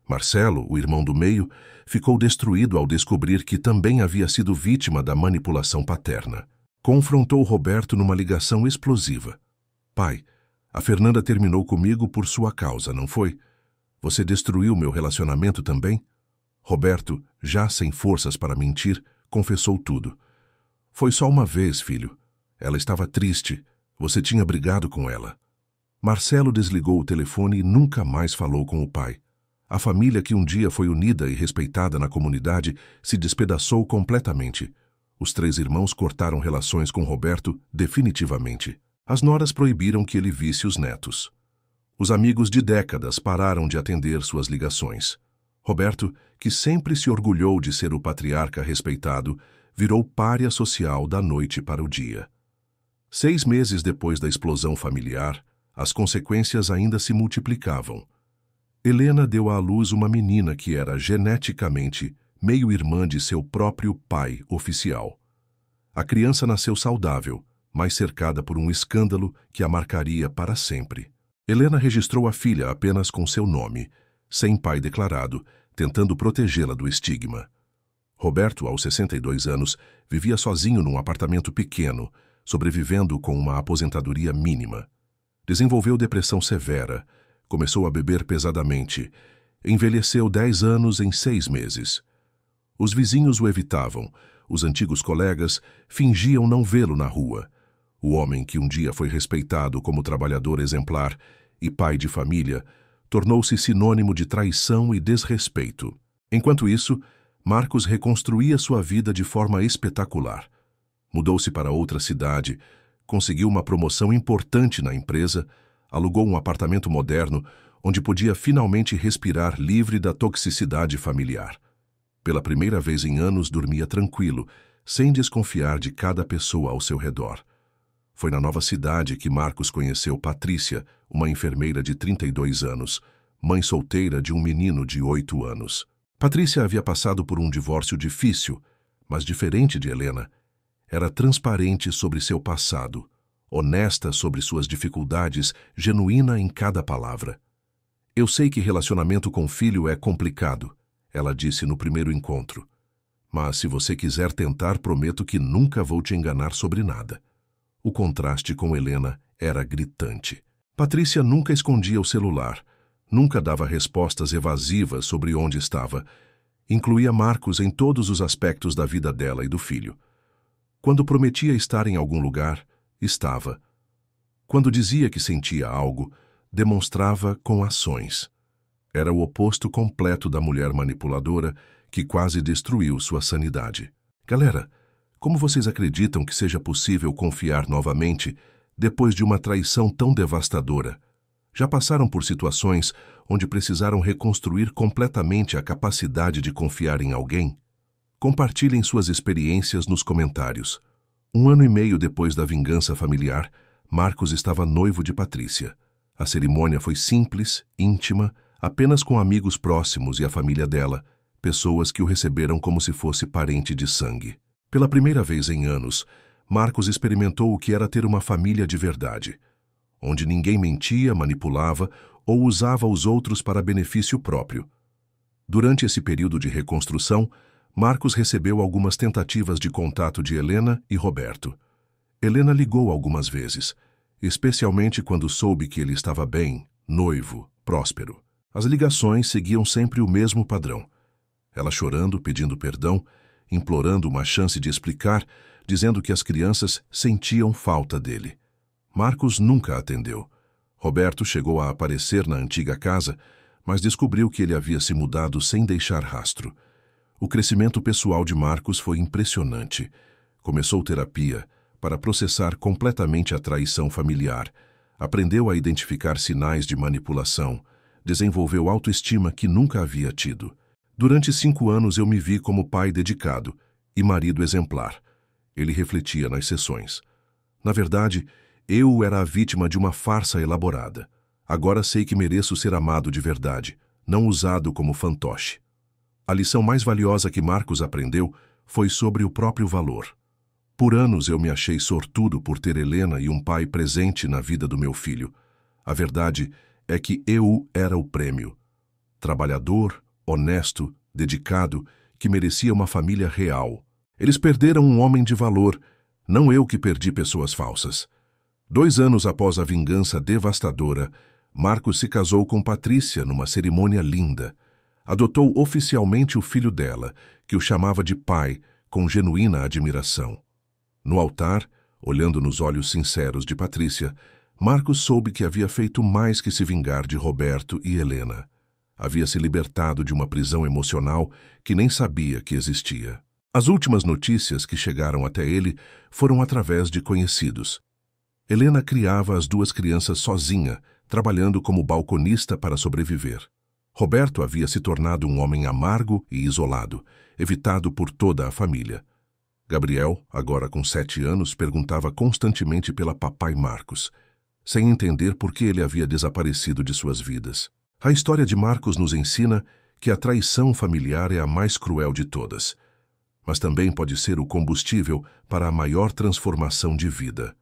Marcelo, o irmão do meio, ficou destruído ao descobrir que também havia sido vítima da manipulação paterna. Confrontou Roberto numa ligação explosiva. Pai, a Fernanda terminou comigo por sua causa, não foi? Você destruiu meu relacionamento também? Roberto, já sem forças para mentir, confessou tudo. Foi só uma vez, filho. Ela estava triste. Você tinha brigado com ela. Marcelo desligou o telefone e nunca mais falou com o pai. A família que um dia foi unida e respeitada na comunidade se despedaçou completamente. Os 3 irmãos cortaram relações com Roberto definitivamente. As noras proibiram que ele visse os netos. Os amigos de décadas pararam de atender suas ligações. Roberto, que sempre se orgulhou de ser o patriarca respeitado, virou pária social da noite para o dia. 6 meses depois da explosão familiar, as consequências ainda se multiplicavam. Helena deu à luz uma menina que era geneticamente meio-irmã de seu próprio pai oficial. A criança nasceu saudável, mas cercada por um escândalo que a marcaria para sempre. Helena registrou a filha apenas com seu nome, sem pai declarado, tentando protegê-la do estigma. Roberto, aos 62 anos, vivia sozinho num apartamento pequeno, sobrevivendo com uma aposentadoria mínima. Desenvolveu depressão severa, começou a beber pesadamente, envelheceu 10 anos em 6 meses. Os vizinhos o evitavam, os antigos colegas fingiam não vê-lo na rua. O homem que um dia foi respeitado como trabalhador exemplar e pai de família, tornou-se sinônimo de traição e desrespeito. Enquanto isso, Marcos reconstruía sua vida de forma espetacular. Mudou-se para outra cidade, conseguiu uma promoção importante na empresa, alugou um apartamento moderno, onde podia finalmente respirar livre da toxicidade familiar. Pela primeira vez em anos, dormia tranquilo, sem desconfiar de cada pessoa ao seu redor. Foi na nova cidade que Marcos conheceu Patrícia, uma enfermeira de 32 anos, mãe solteira de um menino de 8 anos. Patrícia havia passado por um divórcio difícil, mas diferente de Helena, era transparente sobre seu passado, honesta sobre suas dificuldades, genuína em cada palavra. Eu sei que relacionamento com filho é complicado, ela disse no primeiro encontro. Mas se você quiser tentar, prometo que nunca vou te enganar sobre nada. O contraste com Helena era gritante. Patrícia nunca escondia o celular, nunca dava respostas evasivas sobre onde estava. Incluía Marcos em todos os aspectos da vida dela e do filho. Quando prometia estar em algum lugar, estava. Quando dizia que sentia algo, demonstrava com ações. Era o oposto completo da mulher manipuladora que quase destruiu sua sanidade. Galera, como vocês acreditam que seja possível confiar novamente depois de uma traição tão devastadora? Já passaram por situações onde precisaram reconstruir completamente a capacidade de confiar em alguém? Compartilhem suas experiências nos comentários. 1 ano e meio depois da vingança familiar, Marcos estava noivo de Patrícia. A cerimônia foi simples, íntima, apenas com amigos próximos e a família dela, pessoas que o receberam como se fosse parente de sangue. Pela primeira vez em anos, Marcos experimentou o que era ter uma família de verdade, onde ninguém mentia, manipulava ou usava os outros para benefício próprio. Durante esse período de reconstrução, Marcos recebeu algumas tentativas de contato de Helena e Roberto. Helena ligou algumas vezes, especialmente quando soube que ele estava bem, noivo, próspero. As ligações seguiam sempre o mesmo padrão. Ela chorando, pedindo perdão, implorando uma chance de explicar, dizendo que as crianças sentiam falta dele. Marcos nunca atendeu. Roberto chegou a aparecer na antiga casa, mas descobriu que ele havia se mudado sem deixar rastro. O crescimento pessoal de Marcos foi impressionante. Começou terapia para processar completamente a traição familiar, aprendeu a identificar sinais de manipulação, desenvolveu autoestima que nunca havia tido. Durante 5 anos eu me vi como pai dedicado e marido exemplar. Ele refletia nas sessões. Na verdade, eu era a vítima de uma farsa elaborada. Agora sei que mereço ser amado de verdade, não usado como fantoche. A lição mais valiosa que Marcos aprendeu foi sobre o próprio valor. Por anos eu me achei sortudo por ter Helena e um pai presente na vida do meu filho. A verdade é que eu era o prêmio. Trabalhador, honesto, dedicado, que merecia uma família real. Eles perderam um homem de valor, não eu que perdi pessoas falsas. 2 anos após a vingança devastadora, Marcos se casou com Patrícia numa cerimônia linda. Adotou oficialmente o filho dela, que o chamava de pai, com genuína admiração. No altar, olhando nos olhos sinceros de Patrícia, Marcos soube que havia feito mais que se vingar de Roberto e Helena. Havia se libertado de uma prisão emocional que nem sabia que existia. As últimas notícias que chegaram até ele foram através de conhecidos. Helena criava as 2 crianças sozinha, trabalhando como balconista para sobreviver. Roberto havia se tornado um homem amargo e isolado, evitado por toda a família. Gabriel, agora com 7 anos, perguntava constantemente pela papai Marcos, sem entender por que ele havia desaparecido de suas vidas. A história de Marcos nos ensina que a traição familiar é a mais cruel de todas, mas também pode ser o combustível para a maior transformação de vida.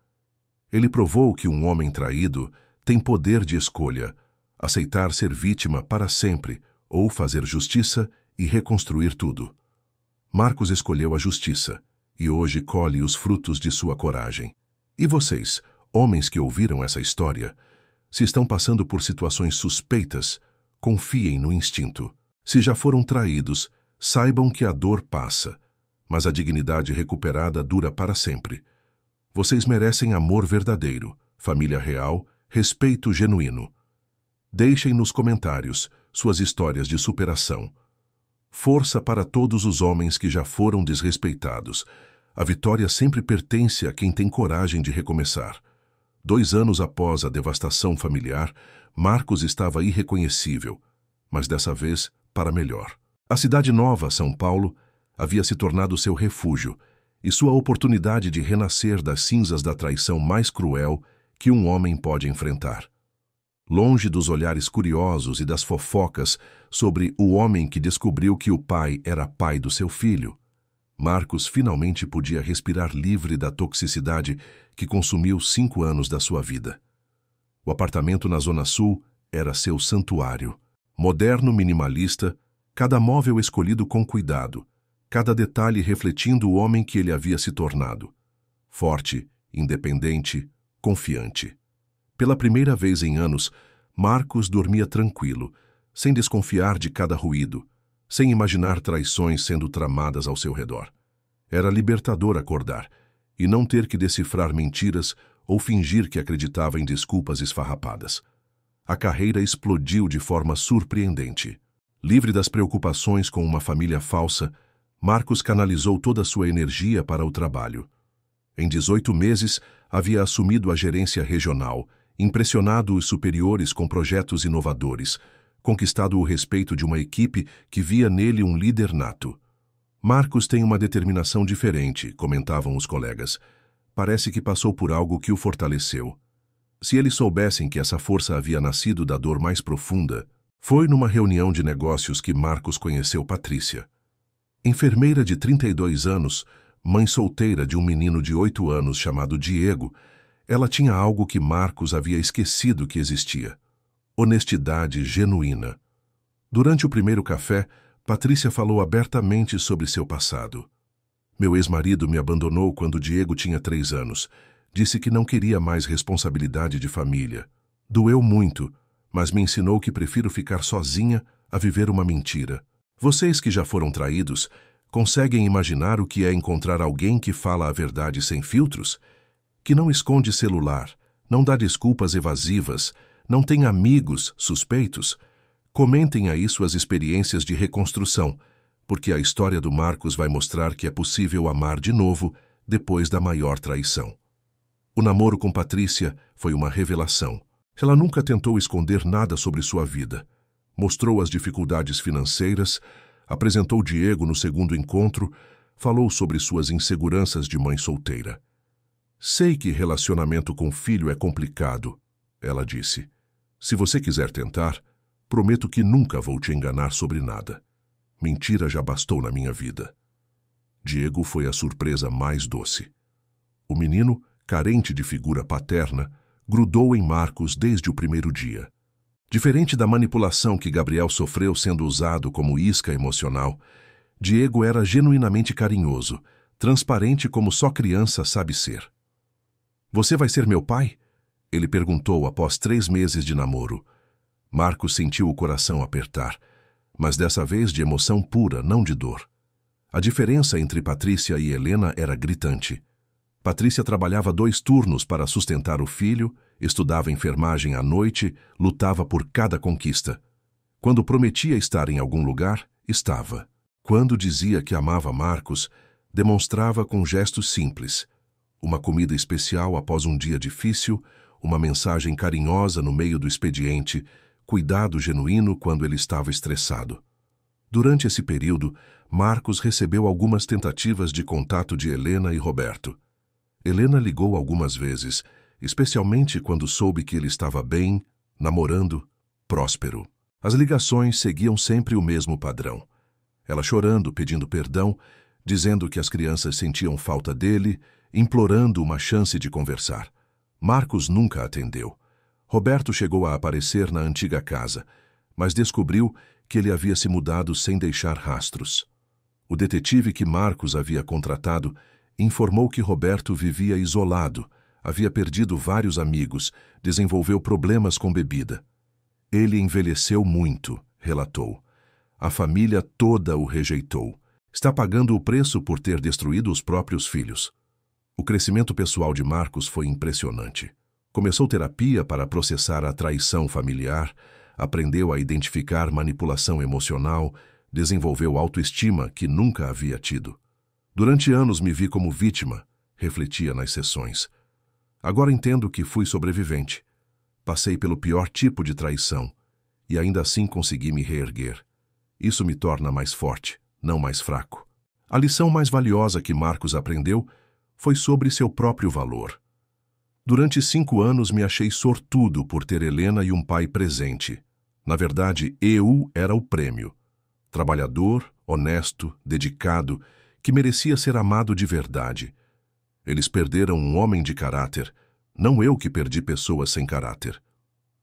Ele provou que um homem traído tem poder de escolha, aceitar ser vítima para sempre ou fazer justiça e reconstruir tudo. Marcos escolheu a justiça e hoje colhe os frutos de sua coragem. E vocês, homens que ouviram essa história, se estão passando por situações suspeitas, confiem no instinto. Se já foram traídos, saibam que a dor passa, mas a dignidade recuperada dura para sempre. Vocês merecem amor verdadeiro, família real, respeito genuíno. Deixem nos comentários suas histórias de superação. Força para todos os homens que já foram desrespeitados. A vitória sempre pertence a quem tem coragem de recomeçar. 2 anos após a devastação familiar, Marcos estava irreconhecível, mas dessa vez para melhor. A cidade nova, São Paulo, havia se tornado seu refúgio e sua oportunidade de renascer das cinzas da traição mais cruel que um homem pode enfrentar. Longe dos olhares curiosos e das fofocas sobre o homem que descobriu que o pai era pai do seu filho, Marcos finalmente podia respirar livre da toxicidade que consumiu 5 anos da sua vida. O apartamento na Zona Sul era seu santuário. Moderno, minimalista, cada móvel escolhido com cuidado, cada detalhe refletindo o homem que ele havia se tornado. Forte, independente, confiante. Pela primeira vez em anos, Marcos dormia tranquilo, sem desconfiar de cada ruído, sem imaginar traições sendo tramadas ao seu redor. Era libertador acordar e não ter que decifrar mentiras ou fingir que acreditava em desculpas esfarrapadas. A carreira explodiu de forma surpreendente. Livre das preocupações com uma família falsa, Marcos canalizou toda a sua energia para o trabalho. Em 18 meses, havia assumido a gerência regional, impressionado os superiores com projetos inovadores, conquistado o respeito de uma equipe que via nele um líder nato. Marcos tem uma determinação diferente, comentavam os colegas. Parece que passou por algo que o fortaleceu. Se eles soubessem que essa força havia nascido da dor mais profunda, foi numa reunião de negócios que Marcos conheceu Patrícia. Enfermeira de 32 anos, mãe solteira de um menino de 8 anos chamado Diego, ela tinha algo que Marcos havia esquecido que existia: honestidade genuína. Durante o primeiro café, Patrícia falou abertamente sobre seu passado. Meu ex-marido me abandonou quando Diego tinha 3 anos. Disse que não queria mais responsabilidade de família. Doeu muito, mas me ensinou que prefiro ficar sozinha a viver uma mentira. Vocês que já foram traídos, conseguem imaginar o que é encontrar alguém que fala a verdade sem filtros? Que não esconde celular, não dá desculpas evasivas, não tem amigos suspeitos? Comentem aí suas experiências de reconstrução, porque a história do Marcos vai mostrar que é possível amar de novo depois da maior traição. O namoro com Patrícia foi uma revelação. Ela nunca tentou esconder nada sobre sua vida. Mostrou as dificuldades financeiras, apresentou Diego no segundo encontro, falou sobre suas inseguranças de mãe solteira. Sei que relacionamento com filho é complicado, ela disse. Se você quiser tentar, prometo que nunca vou te enganar sobre nada. Mentira já bastou na minha vida. Diego foi a surpresa mais doce. O menino, carente de figura paterna, grudou em Marcos desde o primeiro dia. Diferente da manipulação que Gabriel sofreu sendo usado como isca emocional, Diego era genuinamente carinhoso, transparente como só criança sabe ser. Você vai ser meu pai? Ele perguntou após 3 meses de namoro. Marcos sentiu o coração apertar, mas dessa vez de emoção pura, não de dor. A diferença entre Patrícia e Helena era gritante. Patrícia trabalhava 2 turnos para sustentar o filho, estudava enfermagem à noite, lutava por cada conquista. Quando prometia estar em algum lugar, estava. Quando dizia que amava Marcos, demonstrava com gestos simples. Uma comida especial após um dia difícil, uma mensagem carinhosa no meio do expediente, cuidado genuíno quando ele estava estressado. Durante esse período, Marcos recebeu algumas tentativas de contato de Helena e Roberto. Helena ligou algumas vezes, especialmente quando soube que ele estava bem, namorando, próspero. As ligações seguiam sempre o mesmo padrão. Ela chorando, pedindo perdão, dizendo que as crianças sentiam falta dele, implorando uma chance de conversar. Marcos nunca atendeu. Roberto chegou a aparecer na antiga casa, mas descobriu que ele havia se mudado sem deixar rastros. O detetive que Marcos havia contratado informou que Roberto vivia isolado, havia perdido vários amigos, desenvolveu problemas com bebida. Ele envelheceu muito, relatou. A família toda o rejeitou. Está pagando o preço por ter destruído os próprios filhos. O crescimento pessoal de Marcos foi impressionante. Começou terapia para processar a traição familiar, aprendeu a identificar manipulação emocional, desenvolveu autoestima que nunca havia tido. Durante anos me vi como vítima, refletia nas sessões. Agora entendo que fui sobrevivente. Passei pelo pior tipo de traição e ainda assim consegui me reerguer. Isso me torna mais forte, não mais fraco. A lição mais valiosa que Marcos aprendeu foi sobre seu próprio valor. Durante 5 anos me achei sortudo por ter Helena e um pai presente. Na verdade, eu era o prêmio. Trabalhador, honesto, dedicado, que merecia ser amado de verdade. Eles perderam um homem de caráter, não eu que perdi pessoas sem caráter.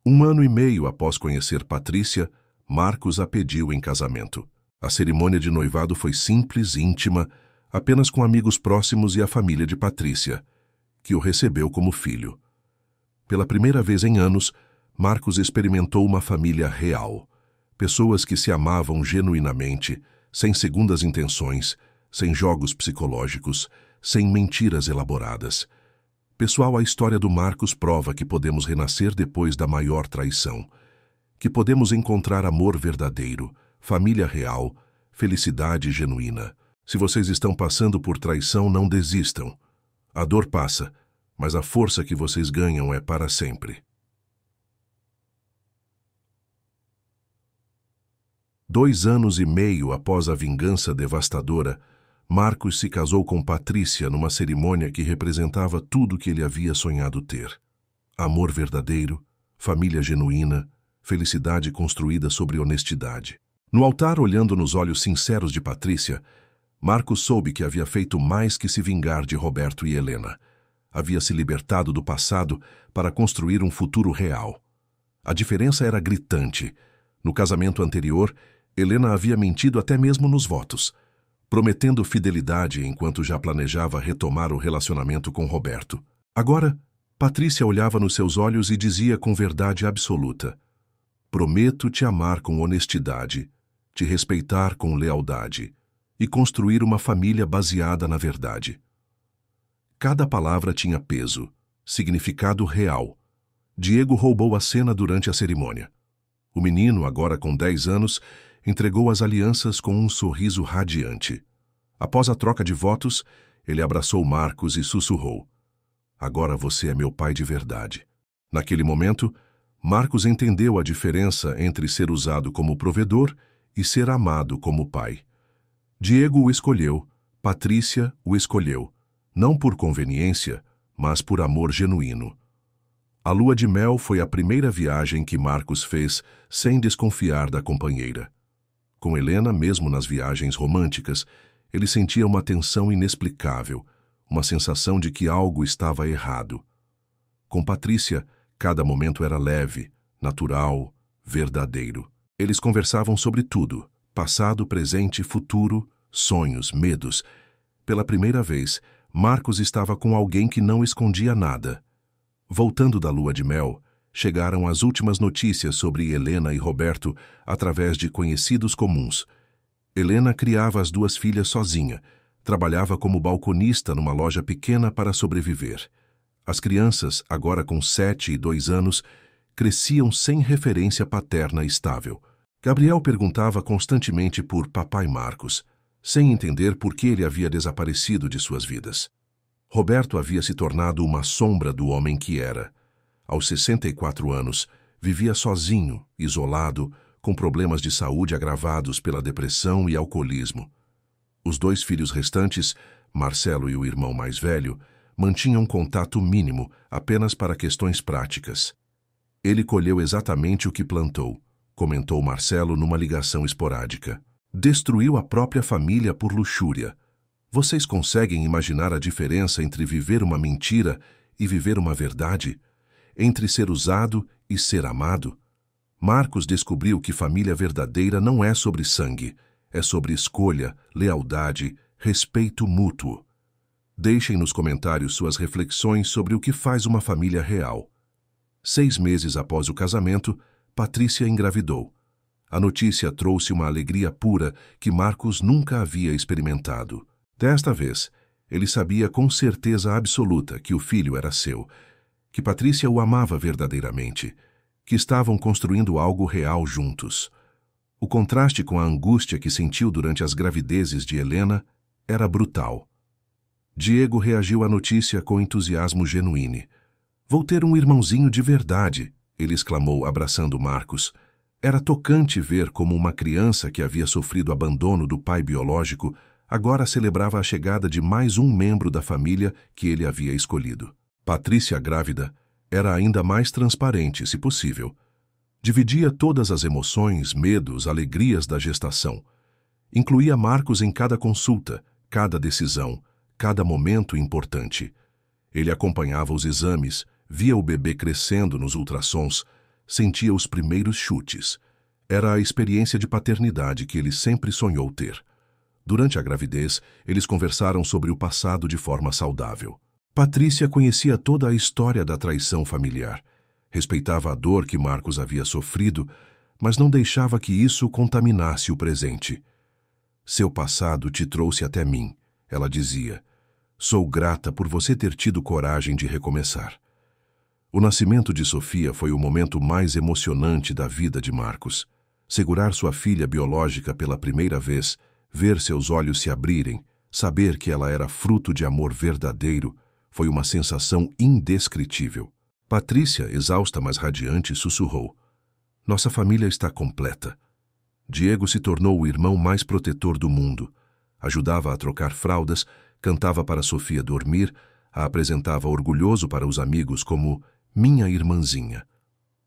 1 ano e meio após conhecer Patrícia, Marcos a pediu em casamento. A cerimônia de noivado foi simples, íntima, apenas com amigos próximos e a família de Patrícia, que o recebeu como filho. Pela primeira vez em anos, Marcos experimentou uma família real. Pessoas que se amavam genuinamente, sem segundas intenções, sem jogos psicológicos, sem mentiras elaboradas. Pessoal, a história do Marcos prova que podemos renascer depois da maior traição, que podemos encontrar amor verdadeiro, família real, felicidade genuína. Se vocês estão passando por traição, não desistam. A dor passa, mas a força que vocês ganham é para sempre. 2 anos e meio após a vingança devastadora, Marcos se casou com Patrícia numa cerimônia que representava tudo que ele havia sonhado ter. Amor verdadeiro, família genuína, felicidade construída sobre honestidade. No altar, olhando nos olhos sinceros de Patrícia, Marcos soube que havia feito mais que se vingar de Roberto e Helena. Havia se libertado do passado para construir um futuro real. A diferença era gritante. No casamento anterior, Helena havia mentido até mesmo nos votos, prometendo fidelidade enquanto já planejava retomar o relacionamento com Roberto. Agora, Patrícia olhava nos seus olhos e dizia com verdade absoluta: prometo te amar com honestidade, te respeitar com lealdade e construir uma família baseada na verdade. Cada palavra tinha peso, significado real. Diego roubou a cena durante a cerimônia. O menino, agora com 10 anos, entregou as alianças com um sorriso radiante. Após a troca de votos, ele abraçou Marcos e sussurrou: "Agora você é meu pai de verdade." Naquele momento, Marcos entendeu a diferença entre ser usado como provedor e ser amado como pai. Diego o escolheu, Patrícia o escolheu, não por conveniência, mas por amor genuíno. A lua de mel foi a primeira viagem que Marcos fez sem desconfiar da companheira. Com Helena, mesmo nas viagens românticas, ele sentia uma tensão inexplicável, uma sensação de que algo estava errado. Com Patrícia, cada momento era leve, natural, verdadeiro. Eles conversavam sobre tudo: passado, presente, futuro, sonhos, medos. Pela primeira vez, Marcos estava com alguém que não escondia nada. Voltando da lua de mel, chegaram as últimas notícias sobre Helena e Roberto através de conhecidos comuns. Helena criava as 2 filhas sozinha, trabalhava como balconista numa loja pequena para sobreviver. As crianças, agora com 7 e 2 anos, cresciam sem referência paterna estável. Gabriel perguntava constantemente por Papai Marcos, sem entender por que ele havia desaparecido de suas vidas. Roberto havia se tornado uma sombra do homem que era. Aos 64 anos, vivia sozinho, isolado, com problemas de saúde agravados pela depressão e alcoolismo. Os 2 filhos restantes, Marcelo e o irmão mais velho, mantinham contato mínimo apenas para questões práticas. "Ele colheu exatamente o que plantou", comentou Marcelo numa ligação esporádica. "Destruiu a própria família por luxúria. Vocês conseguem imaginar a diferença entre viver uma mentira e viver uma verdade? Entre ser usado e ser amado?" Marcos descobriu que família verdadeira não é sobre sangue, é sobre escolha, lealdade, respeito mútuo. Deixem nos comentários suas reflexões sobre o que faz uma família real. 6 meses após o casamento, Patrícia engravidou. A notícia trouxe uma alegria pura que Marcos nunca havia experimentado. Desta vez, ele sabia com certeza absoluta que o filho era seu, que Patrícia o amava verdadeiramente, que estavam construindo algo real juntos. O contraste com a angústia que sentiu durante as gravidezes de Helena era brutal. Diego reagiu à notícia com entusiasmo genuíno. "Vou ter um irmãozinho de verdade", ele exclamou, abraçando Marcos. Era tocante ver como uma criança que havia sofrido abandono do pai biológico agora celebrava a chegada de mais um membro da família que ele havia escolhido. Patrícia, grávida, era ainda mais transparente, se possível. Dividia todas as emoções, medos, alegrias da gestação. Incluía Marcos em cada consulta, cada decisão, cada momento importante. Ele acompanhava os exames, via o bebê crescendo nos ultrassons, sentia os primeiros chutes. Era a experiência de paternidade que ele sempre sonhou ter. Durante a gravidez, eles conversaram sobre o passado de forma saudável. Patrícia conhecia toda a história da traição familiar. Respeitava a dor que Marcos havia sofrido, mas não deixava que isso contaminasse o presente. "Seu passado te trouxe até mim", ela dizia. "Sou grata por você ter tido coragem de recomeçar." O nascimento de Sofia foi o momento mais emocionante da vida de Marcos. Segurar sua filha biológica pela primeira vez, ver seus olhos se abrirem, saber que ela era fruto de amor verdadeiro, foi uma sensação indescritível. Patrícia, exausta mas radiante, sussurrou: "Nossa família está completa." Diego se tornou o irmão mais protetor do mundo. Ajudava a trocar fraldas, cantava para Sofia dormir, a apresentava orgulhoso para os amigos como "minha irmãzinha."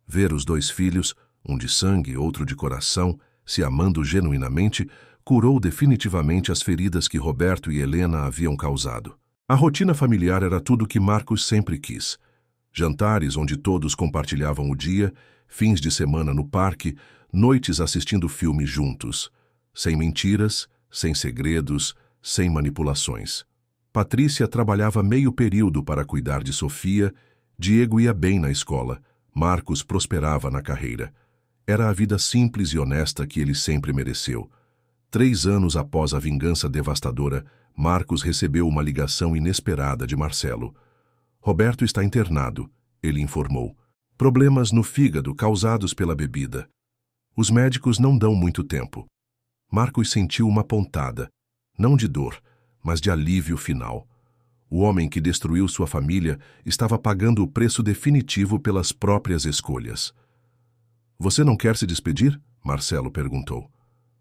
Ver os 2 filhos, um de sangue, outro de coração, se amando genuinamente, curou definitivamente as feridas que Roberto e Helena haviam causado. A rotina familiar era tudo o que Marcos sempre quis. Jantares onde todos compartilhavam o dia, fins de semana no parque, noites assistindo filme juntos. Sem mentiras, sem segredos, sem manipulações. Patrícia trabalhava meio período para cuidar de Sofia, Diego ia bem na escola, Marcos prosperava na carreira. Era a vida simples e honesta que ele sempre mereceu. 3 anos após a vingança devastadora, Marcos recebeu uma ligação inesperada de Marcelo. "Roberto está internado", ele informou. "Problemas no fígado causados pela bebida." Os médicos não dão muito tempo. Marcos sentiu uma pontada, não de dor, mas de alívio final. O homem que destruiu sua família estava pagando o preço definitivo pelas próprias escolhas. Você não quer se despedir? Marcelo perguntou.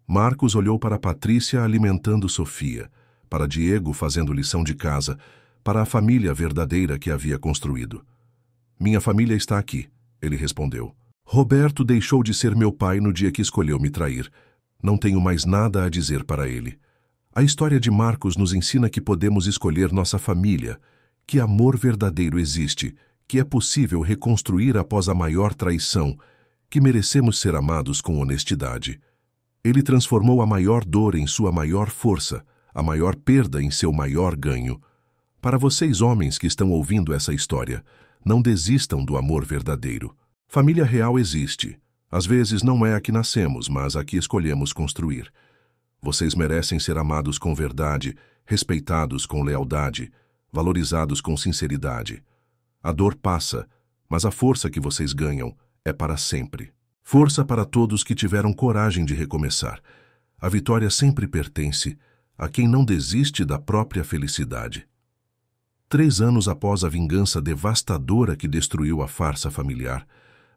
Marcos olhou para Patrícia alimentando Sofia, para Diego fazendo lição de casa, para a família verdadeira que havia construído. Minha família está aqui, ele respondeu. Roberto deixou de ser meu pai no dia que escolheu me trair. Não tenho mais nada a dizer para ele. A história de Marcos nos ensina que podemos escolher nossa família, que amor verdadeiro existe, que é possível reconstruir após a maior traição, que merecemos ser amados com honestidade. Ele transformou a maior dor em sua maior força, a maior perda em seu maior ganho. Para vocês, homens que estão ouvindo essa história, não desistam do amor verdadeiro. Família real existe. Às vezes não é a que nascemos, mas a que escolhemos construir. Vocês merecem ser amados com verdade, respeitados com lealdade, valorizados com sinceridade. A dor passa, mas a força que vocês ganham é para sempre. Força para todos que tiveram coragem de recomeçar. A vitória sempre pertence a quem não desiste da própria felicidade. 3 anos após a vingança devastadora que destruiu a farsa familiar,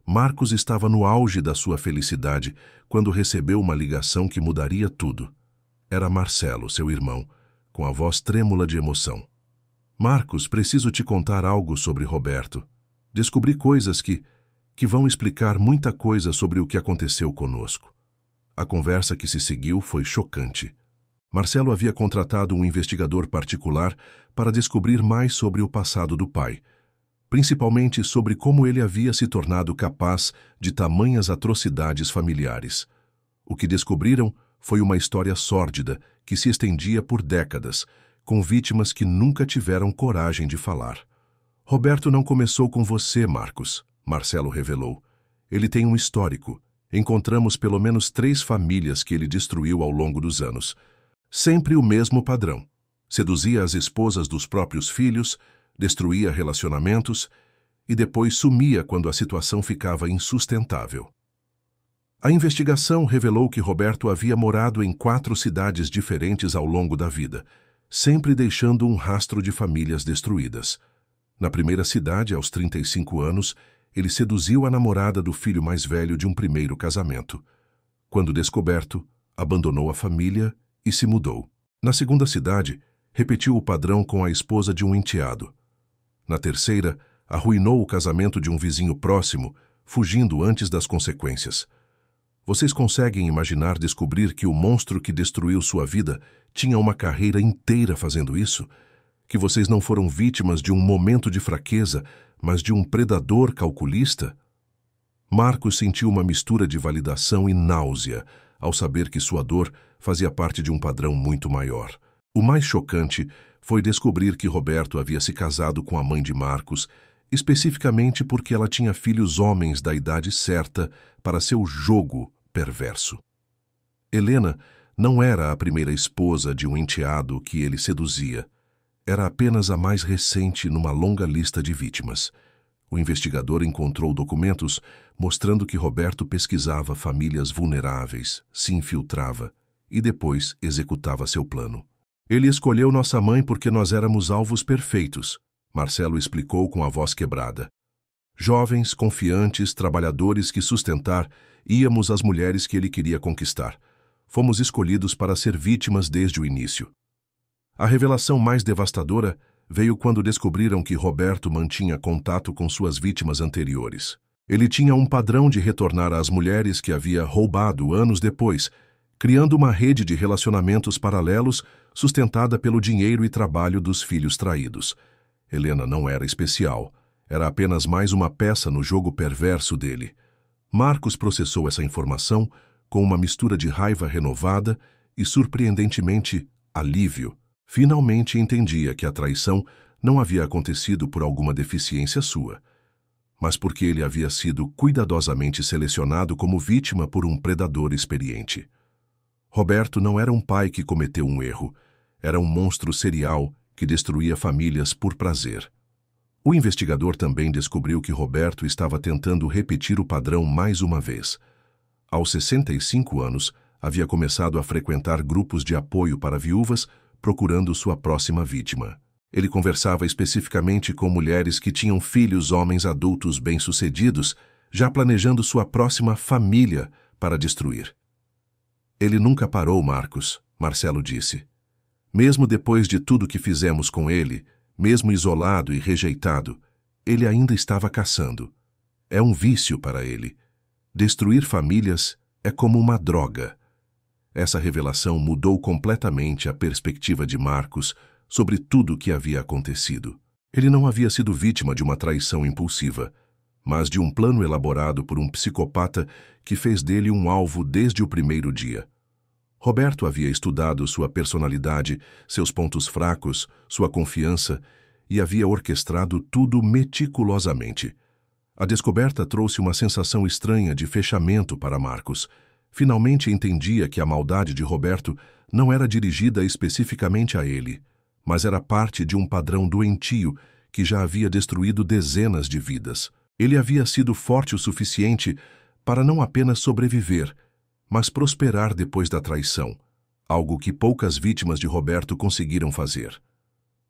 Marcos estava no auge da sua felicidade quando recebeu uma ligação que mudaria tudo. Era Marcelo, seu irmão, com a voz trêmula de emoção. Marcos, preciso te contar algo sobre Roberto. Descobri coisas que vão explicar muita coisa sobre o que aconteceu conosco. A conversa que se seguiu foi chocante. Marcelo havia contratado um investigador particular para descobrir mais sobre o passado do pai, principalmente sobre como ele havia se tornado capaz de tamanhas atrocidades familiares. O que descobriram foi uma história sórdida que se estendia por décadas, com vítimas que nunca tiveram coragem de falar. Roberto não começou com você, Marcos, Marcelo revelou. Ele tem um histórico. Encontramos pelo menos 3 famílias que ele destruiu ao longo dos anos. Sempre o mesmo padrão. Seduzia as esposas dos próprios filhos, destruía relacionamentos e depois sumia quando a situação ficava insustentável. A investigação revelou que Roberto havia morado em 4 cidades diferentes ao longo da vida, sempre deixando um rastro de famílias destruídas. Na primeira cidade, aos 35 anos, ele seduziu a namorada do filho mais velho de um primeiro casamento. Quando descoberto, abandonou a família e se mudou. Na segunda cidade, repetiu o padrão com a esposa de um enteado. Na terceira, arruinou o casamento de um vizinho próximo, fugindo antes das consequências. Vocês conseguem imaginar descobrir que o monstro que destruiu sua vida tinha uma carreira inteira fazendo isso? Que vocês não foram vítimas de um momento de fraqueza, mas de um predador calculista? Marcos sentiu uma mistura de validação e náusea ao saber que sua dor fazia parte de um padrão muito maior. O mais chocante foi descobrir que Roberto havia se casado com a mãe de Marcos, especificamente porque ela tinha filhos homens da idade certa para seu jogo perverso. Helena não era a primeira esposa de um enteado que ele seduzia. Era apenas a mais recente numa longa lista de vítimas. O investigador encontrou documentos mostrando que Roberto pesquisava famílias vulneráveis, se infiltrava e depois executava seu plano. Ele escolheu nossa mãe porque nós éramos alvos perfeitos, Marcelo explicou com a voz quebrada. Jovens, confiantes, trabalhadores que sustentar, íamos às mulheres que ele queria conquistar. Fomos escolhidos para ser vítimas desde o início. A revelação mais devastadora veio quando descobriram que Roberto mantinha contato com suas vítimas anteriores. Ele tinha um padrão de retornar às mulheres que havia roubado anos depois, criando uma rede de relacionamentos paralelos sustentada pelo dinheiro e trabalho dos filhos traídos. Helena não era especial, era apenas mais uma peça no jogo perverso dele. Marcos processou essa informação com uma mistura de raiva renovada e, surpreendentemente, alívio. Finalmente entendia que a traição não havia acontecido por alguma deficiência sua, mas porque ele havia sido cuidadosamente selecionado como vítima por um predador experiente. Roberto não era um pai que cometeu um erro, era um monstro serial que destruía famílias por prazer. O investigador também descobriu que Roberto estava tentando repetir o padrão mais uma vez. Aos 65 anos, havia começado a frequentar grupos de apoio para viúvas, procurando sua próxima vítima. Ele conversava especificamente com mulheres que tinham filhos homens adultos bem-sucedidos, já planejando sua próxima família para destruir. Ele nunca parou, Marcos, Marcelo disse. Mesmo depois de tudo que fizemos com ele, mesmo isolado e rejeitado, ele ainda estava caçando. É um vício para ele. Destruir famílias é como uma droga. Essa revelação mudou completamente a perspectiva de Marcos sobre tudo o que havia acontecido. Ele não havia sido vítima de uma traição impulsiva, mas de um plano elaborado por um psicopata que fez dele um alvo desde o primeiro dia. Roberto havia estudado sua personalidade, seus pontos fracos, sua confiança e havia orquestrado tudo meticulosamente. A descoberta trouxe uma sensação estranha de fechamento para Marcos. Finalmente entendia que a maldade de Roberto não era dirigida especificamente a ele, mas era parte de um padrão doentio que já havia destruído dezenas de vidas. Ele havia sido forte o suficiente para não apenas sobreviver, mas prosperar depois da traição, algo que poucas vítimas de Roberto conseguiram fazer.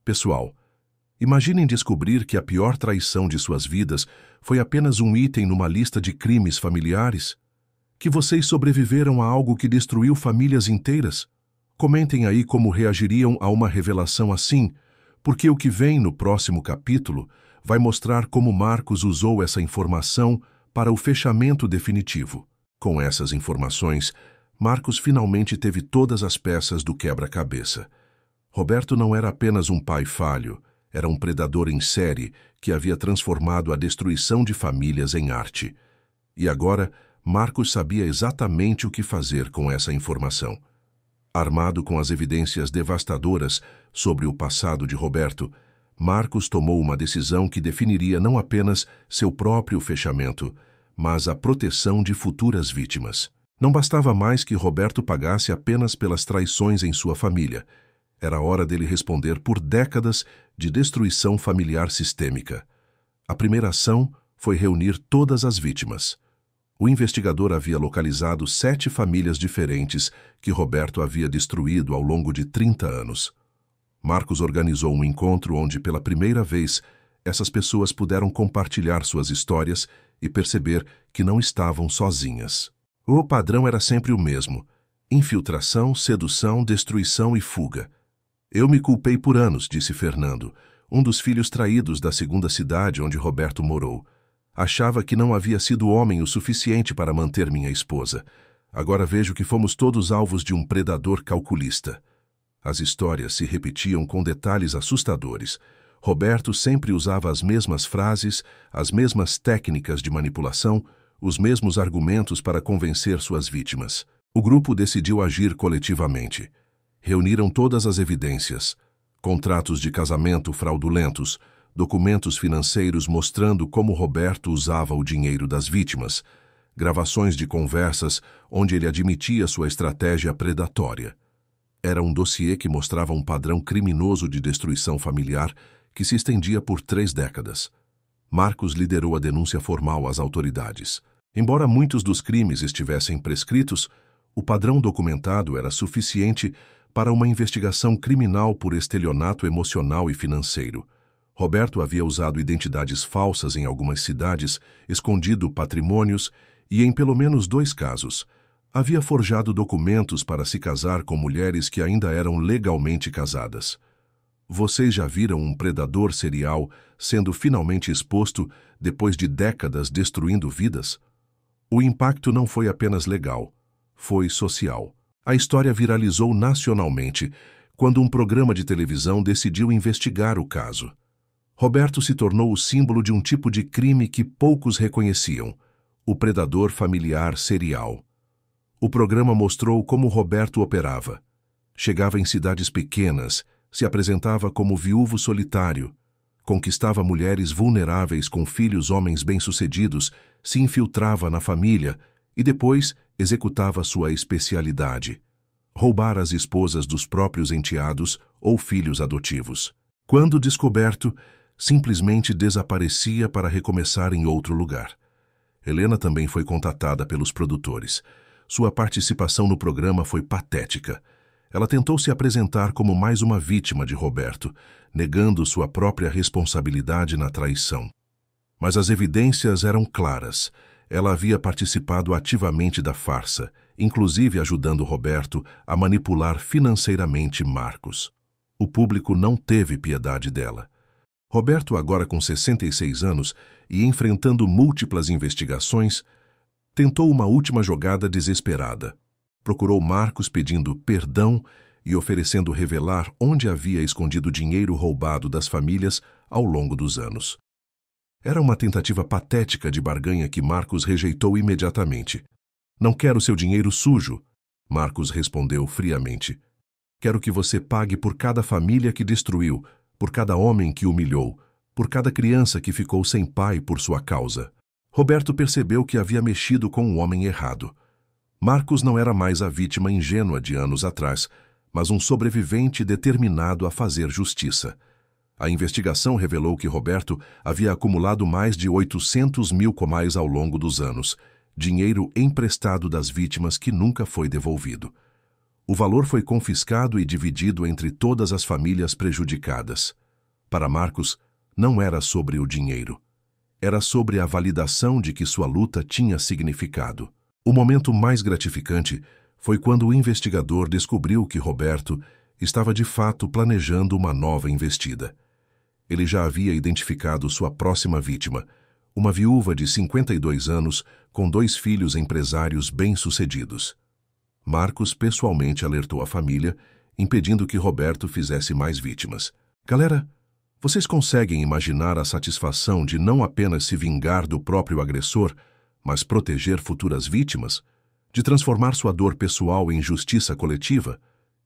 Pessoal, imaginem descobrir que a pior traição de suas vidas foi apenas um item numa lista de crimes familiares? Que vocês sobreviveram a algo que destruiu famílias inteiras? Comentem aí como reagiriam a uma revelação assim, porque o que vem no próximo capítulo vai mostrar como Marcos usou essa informação para o fechamento definitivo. Com essas informações, Marcos finalmente teve todas as peças do quebra-cabeça. Roberto não era apenas um pai falho, era um predador em série que havia transformado a destruição de famílias em arte. E agora, Marcos sabia exatamente o que fazer com essa informação. Armado com as evidências devastadoras sobre o passado de Roberto, Marcos tomou uma decisão que definiria não apenas seu próprio fechamento, mas a proteção de futuras vítimas. Não bastava mais que Roberto pagasse apenas pelas traições em sua família. Era hora dele responder por décadas de destruição familiar sistêmica. A primeira ação foi reunir todas as vítimas. O investigador havia localizado 7 famílias diferentes que Roberto havia destruído ao longo de 30 anos. Marcos organizou um encontro onde, pela primeira vez, essas pessoas puderam compartilhar suas histórias e perceber que não estavam sozinhas. O padrão era sempre o mesmo: infiltração, sedução, destruição e fuga. Eu me culpei por anos, disse Fernando, um dos filhos traídos da segunda cidade onde Roberto morou. Achava que não havia sido homem o suficiente para manter minha esposa. Agora vejo que fomos todos alvos de um predador calculista. As histórias se repetiam com detalhes assustadores. Roberto sempre usava as mesmas frases, as mesmas técnicas de manipulação, os mesmos argumentos para convencer suas vítimas. O grupo decidiu agir coletivamente. Reuniram todas as evidências: contratos de casamento fraudulentos, documentos financeiros mostrando como Roberto usava o dinheiro das vítimas, gravações de conversas onde ele admitia sua estratégia predatória. Era um dossiê que mostrava um padrão criminoso de destruição familiar que se estendia por 3 décadas. Marcos liderou a denúncia formal às autoridades. Embora muitos dos crimes estivessem prescritos, o padrão documentado era suficiente para uma investigação criminal por estelionato emocional e financeiro. Roberto havia usado identidades falsas em algumas cidades, escondido patrimônios e, em pelo menos 2 casos, havia forjado documentos para se casar com mulheres que ainda eram legalmente casadas. Vocês já viram um predador serial sendo finalmente exposto depois de décadas destruindo vidas? O impacto não foi apenas legal, foi social. A história viralizou nacionalmente quando um programa de televisão decidiu investigar o caso. Roberto se tornou o símbolo de um tipo de crime que poucos reconheciam: o predador familiar serial. O programa mostrou como Roberto operava. Chegava em cidades pequenas, se apresentava como viúvo solitário, conquistava mulheres vulneráveis com filhos homens bem-sucedidos, se infiltrava na família e depois executava sua especialidade: roubar as esposas dos próprios enteados ou filhos adotivos. Quando descoberto, simplesmente desaparecia para recomeçar em outro lugar. Helena também foi contatada pelos produtores. Sua participação no programa foi patética. Ela tentou se apresentar como mais uma vítima de Roberto, negando sua própria responsabilidade na traição. Mas as evidências eram claras. Ela havia participado ativamente da farsa, inclusive ajudando Roberto a manipular financeiramente Marcos. O público não teve piedade dela. Roberto, agora com 66 anos e enfrentando múltiplas investigações, tentou uma última jogada desesperada. Procurou Marcos pedindo perdão e oferecendo revelar onde havia escondido dinheiro roubado das famílias ao longo dos anos. Era uma tentativa patética de barganha que Marcos rejeitou imediatamente. "Não quero seu dinheiro sujo", Marcos respondeu friamente. "Quero que você pague por cada família que destruiu, por cada homem que humilhou, por cada criança que ficou sem pai por sua causa." Roberto percebeu que havia mexido com um homem errado. Marcos não era mais a vítima ingênua de anos atrás, mas um sobrevivente determinado a fazer justiça. A investigação revelou que Roberto havia acumulado mais de 800 mil comais ao longo dos anos, dinheiro emprestado das vítimas que nunca foi devolvido. O valor foi confiscado e dividido entre todas as famílias prejudicadas. Para Marcos, não era sobre o dinheiro. Era sobre a validação de que sua luta tinha significado. O momento mais gratificante foi quando o investigador descobriu que Roberto estava de fato planejando uma nova investida. Ele já havia identificado sua próxima vítima, uma viúva de 52 anos com 2 filhos empresários bem-sucedidos. Marcos pessoalmente alertou a família, impedindo que Roberto fizesse mais vítimas. Galera, vocês conseguem imaginar a satisfação de não apenas se vingar do próprio agressor, mas proteger futuras vítimas? De transformar sua dor pessoal em justiça coletiva?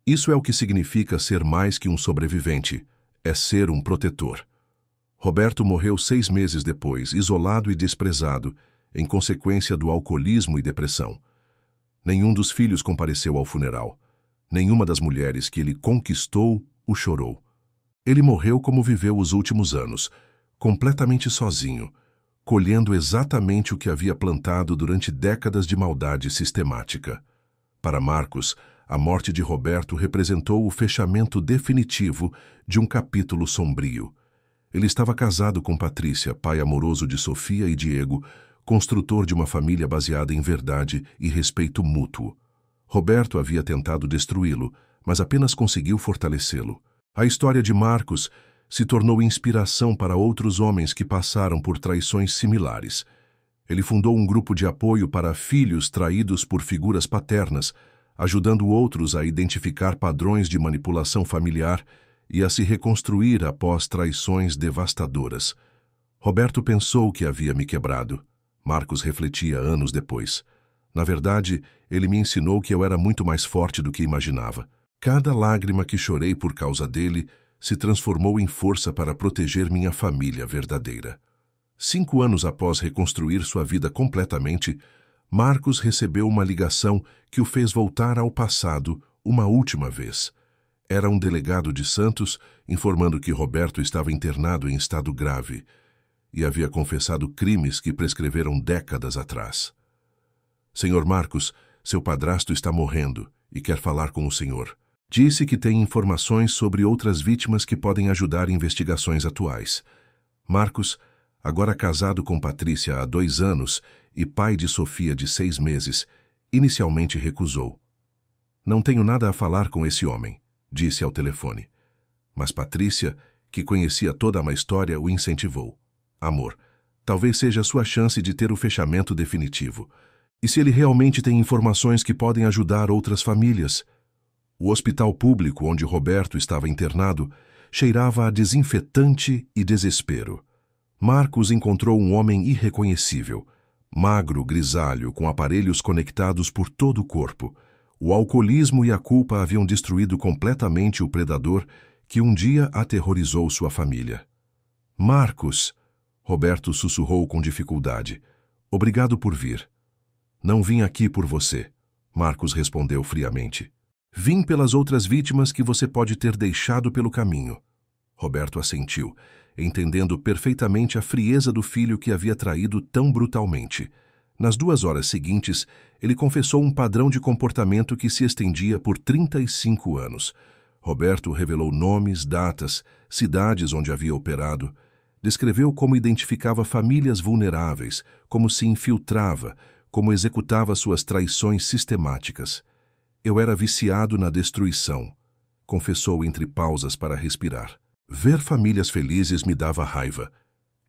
Isso é o que significa ser mais que um sobrevivente. É ser um protetor. Roberto morreu 6 meses depois, isolado e desprezado, em consequência do alcoolismo e depressão. Nenhum dos filhos compareceu ao funeral. Nenhuma das mulheres que ele conquistou o chorou. Ele morreu como viveu os últimos anos, completamente sozinho, colhendo exatamente o que havia plantado durante décadas de maldade sistemática. Para Marcos, a morte de Roberto representou o fechamento definitivo de um capítulo sombrio. Ele estava casado com Patrícia, pai amoroso de Sofia e Diego, construtor de uma família baseada em verdade e respeito mútuo. Roberto havia tentado destruí-lo, mas apenas conseguiu fortalecê-lo. A história de Marcos se tornou inspiração para outros homens que passaram por traições similares. Ele fundou um grupo de apoio para filhos traídos por figuras paternas, ajudando outros a identificar padrões de manipulação familiar e a se reconstruir após traições devastadoras. Roberto pensou que havia me quebrado. Marcos refletia anos depois. Na verdade, ele me ensinou que eu era muito mais forte do que imaginava. Cada lágrima que chorei por causa dele se transformou em força para proteger minha família verdadeira. 5 anos após reconstruir sua vida completamente, Marcos recebeu uma ligação que o fez voltar ao passado uma última vez. Era um delegado de Santos informando que Roberto estava internado em estado grave e havia confessado crimes que prescreveram décadas atrás. "Senhor Marcos, seu padrasto está morrendo e quer falar com o senhor. Disse que tem informações sobre outras vítimas que podem ajudar em investigações atuais." Marcos, agora casado com Patrícia há 2 anos e pai de Sofia de 6 meses, inicialmente recusou. "Não tenho nada a falar com esse homem", disse ao telefone. Mas Patrícia, que conhecia toda uma história, o incentivou. "Amor, talvez seja a sua chance de ter o fechamento definitivo. E se ele realmente tem informações que podem ajudar outras famílias?" O hospital público onde Roberto estava internado cheirava a desinfetante e desespero. Marcos encontrou um homem irreconhecível, magro, grisalho, com aparelhos conectados por todo o corpo. O alcoolismo e a culpa haviam destruído completamente o predador que um dia aterrorizou sua família. "Marcos", Roberto sussurrou com dificuldade, "obrigado por vir." "Não vim aqui por você", Marcos respondeu friamente. "Vim pelas outras vítimas que você pode ter deixado pelo caminho." Roberto assentiu, entendendo perfeitamente a frieza do filho que havia traído tão brutalmente. Nas 2 horas seguintes, ele confessou um padrão de comportamento que se estendia por 35 anos. Roberto revelou nomes, datas, cidades onde havia operado, descreveu como identificava famílias vulneráveis, como se infiltrava, como executava suas traições sistemáticas. Eu era viciado na destruição, confessou entre pausas para respirar. Ver famílias felizes me dava raiva.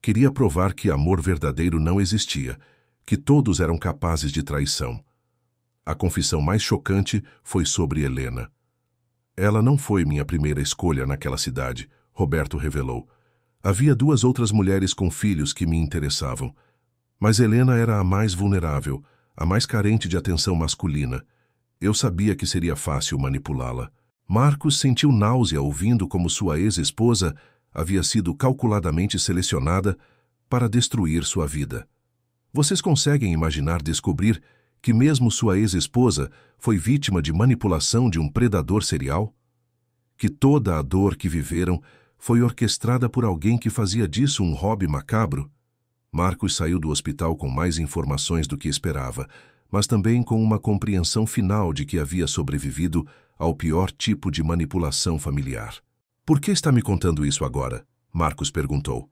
Queria provar que amor verdadeiro não existia, que todos eram capazes de traição. A confissão mais chocante foi sobre Helena. Ela não foi minha primeira escolha naquela cidade, Roberto revelou. Havia 2 outras mulheres com filhos que me interessavam. Mas Helena era a mais vulnerável, a mais carente de atenção masculina. Eu sabia que seria fácil manipulá-la. Marcos sentiu náusea ouvindo como sua ex-esposa havia sido calculadamente selecionada para destruir sua vida. Vocês conseguem imaginar descobrir que mesmo sua ex-esposa foi vítima de manipulação de um predador serial? Que toda a dor que viveram foi orquestrada por alguém que fazia disso um hobby macabro? Marcos saiu do hospital com mais informações do que esperava, mas também com uma compreensão final de que havia sobrevivido ao pior tipo de manipulação familiar. Por que está me contando isso agora? Marcos perguntou.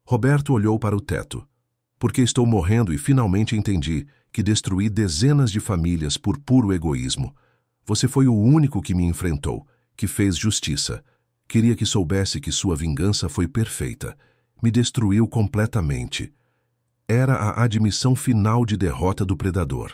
Roberto olhou para o teto. Porque estou morrendo e finalmente entendi que destruí dezenas de famílias por puro egoísmo. Você foi o único que me enfrentou, que fez justiça. Queria que soubesse que sua vingança foi perfeita. Me destruiu completamente. Era a admissão final de derrota do predador.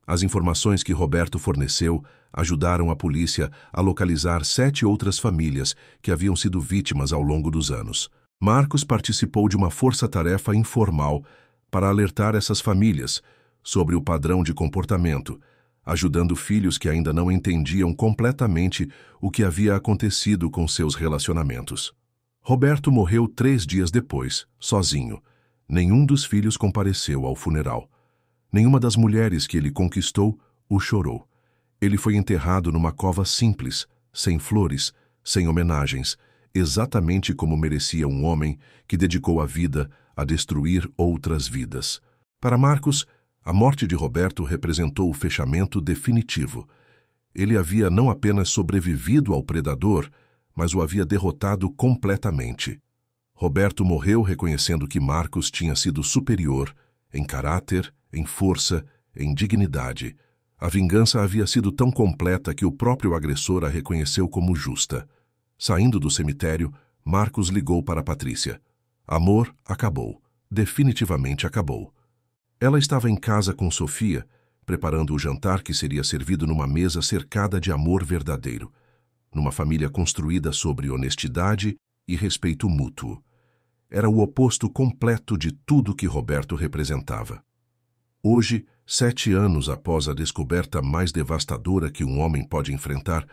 As informações que Roberto forneceu ajudaram a polícia a localizar 7 outras famílias que haviam sido vítimas ao longo dos anos. Marcos participou de uma força-tarefa informal para alertar essas famílias sobre o padrão de comportamento, ajudando filhos que ainda não entendiam completamente o que havia acontecido com seus relacionamentos. Roberto morreu 3 dias depois, sozinho. Nenhum dos filhos compareceu ao funeral. Nenhuma das mulheres que ele conquistou o chorou. Ele foi enterrado numa cova simples, sem flores, sem homenagens, exatamente como merecia um homem que dedicou a vida a destruir outras vidas. Para Marcos, a morte de Roberto representou o fechamento definitivo. Ele havia não apenas sobrevivido ao predador, mas o havia derrotado completamente. Roberto morreu reconhecendo que Marcos tinha sido superior em caráter, em força, em dignidade. A vingança havia sido tão completa que o próprio agressor a reconheceu como justa. Saindo do cemitério, Marcos ligou para Patrícia. Amor acabou. Definitivamente acabou. Ela estava em casa com Sofia, preparando o jantar que seria servido numa mesa cercada de amor verdadeiro, numa família construída sobre honestidade e respeito mútuo. Era o oposto completo de tudo que Roberto representava. Hoje, 7 anos após a descoberta mais devastadora que um homem pode enfrentar,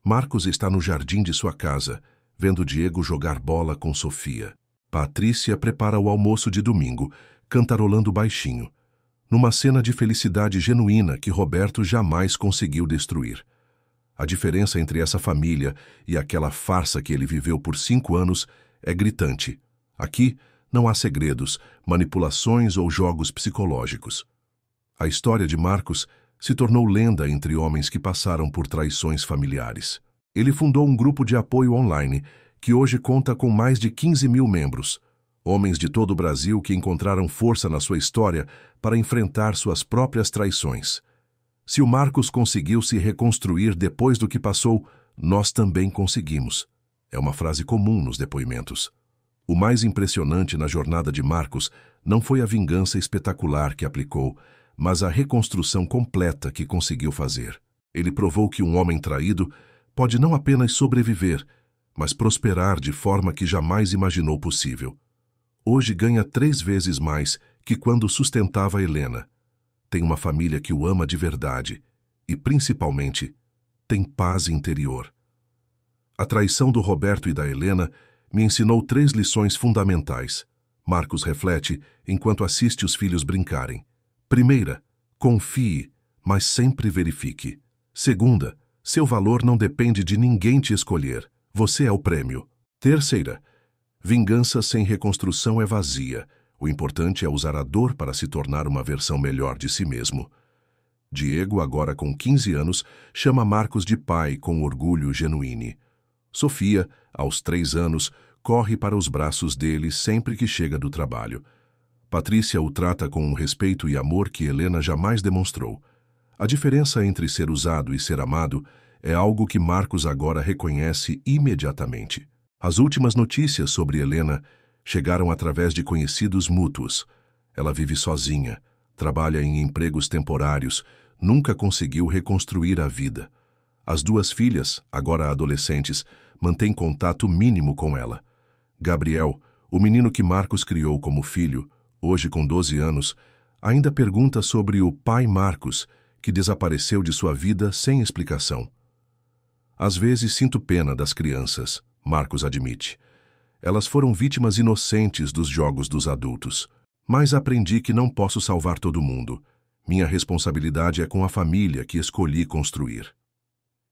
Marcos está no jardim de sua casa, vendo Diego jogar bola com Sofia. Patrícia prepara o almoço de domingo, cantarolando baixinho, numa cena de felicidade genuína que Roberto jamais conseguiu destruir. A diferença entre essa família e aquela farsa que ele viveu por 5 anos é gritante. Aqui não há segredos, manipulações ou jogos psicológicos. A história de Marcos se tornou lenda entre homens que passaram por traições familiares. Ele fundou um grupo de apoio online, que hoje conta com mais de 15 mil membros. Homens de todo o Brasil que encontraram força na sua história para enfrentar suas próprias traições. Se o Marcos conseguiu se reconstruir depois do que passou, nós também conseguimos. É uma frase comum nos depoimentos. O mais impressionante na jornada de Marcos não foi a vingança espetacular que aplicou, mas a reconstrução completa que conseguiu fazer. Ele provou que um homem traído pode não apenas sobreviver, mas prosperar de forma que jamais imaginou possível. Hoje ganha 3 vezes mais que quando sustentava Helena. Tem uma família que o ama de verdade e, principalmente, tem paz interior. A traição do Roberto e da Helena me ensinou 3 lições fundamentais. Marcos reflete enquanto assiste os filhos brincarem. Primeira, confie, mas sempre verifique. Segunda, seu valor não depende de ninguém te escolher. Você é o prêmio. Terceira, vingança sem reconstrução é vazia. O importante é usar a dor para se tornar uma versão melhor de si mesmo. Diego, agora com 15 anos, chama Marcos de pai com orgulho genuíno. Sofia, aos 3 anos, corre para os braços dele sempre que chega do trabalho. Patrícia o trata com um respeito e amor que Helena jamais demonstrou. A diferença entre ser usado e ser amado é algo que Marcos agora reconhece imediatamente. As últimas notícias sobre Helena chegaram através de conhecidos mútuos. Ela vive sozinha, trabalha em empregos temporários, nunca conseguiu reconstruir a vida. As 2 filhas, agora adolescentes, mantêm contato mínimo com ela. Gabriel, o menino que Marcos criou como filho, hoje com 12 anos, ainda pergunta sobre o pai Marcos, que desapareceu de sua vida sem explicação. Às vezes sinto pena das crianças, Marcos admite. Elas foram vítimas inocentes dos jogos dos adultos. Mas aprendi que não posso salvar todo mundo. Minha responsabilidade é com a família que escolhi construir.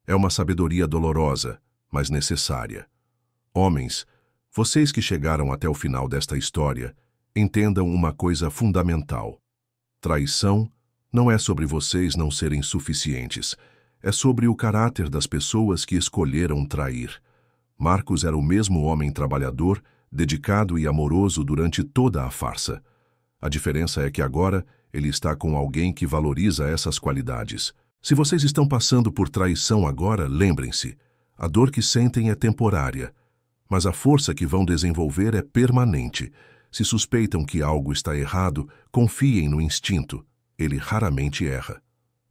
É uma sabedoria dolorosa, mas necessária. Homens, vocês que chegaram até o final desta história, entendam uma coisa fundamental. Traição não é sobre vocês não serem suficientes. É sobre o caráter das pessoas que escolheram trair. Marcos era o mesmo homem trabalhador, dedicado e amoroso durante toda a farsa. A diferença é que agora ele está com alguém que valoriza essas qualidades. Se vocês estão passando por traição agora, lembrem-se, a dor que sentem é temporária, mas a força que vão desenvolver é permanente. Se suspeitam que algo está errado, confiem no instinto. Ele raramente erra.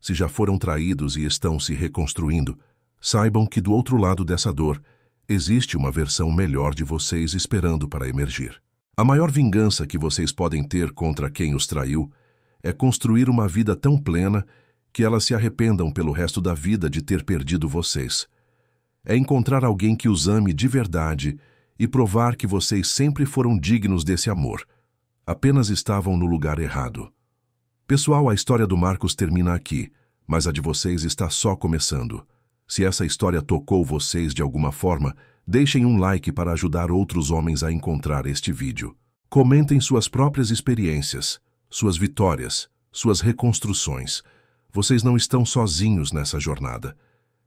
Se já foram traídos e estão se reconstruindo, saibam que do outro lado dessa dor, existe uma versão melhor de vocês esperando para emergir. A maior vingança que vocês podem ter contra quem os traiu é construir uma vida tão plena que elas se arrependam pelo resto da vida de ter perdido vocês. É encontrar alguém que os ame de verdade e provar que vocês sempre foram dignos desse amor. Apenas estavam no lugar errado. Pessoal, a história do Marcos termina aqui, mas a de vocês está só começando. Se essa história tocou vocês de alguma forma, deixem um like para ajudar outros homens a encontrar este vídeo. Comentem suas próprias experiências, suas vitórias, suas reconstruções. Vocês não estão sozinhos nessa jornada.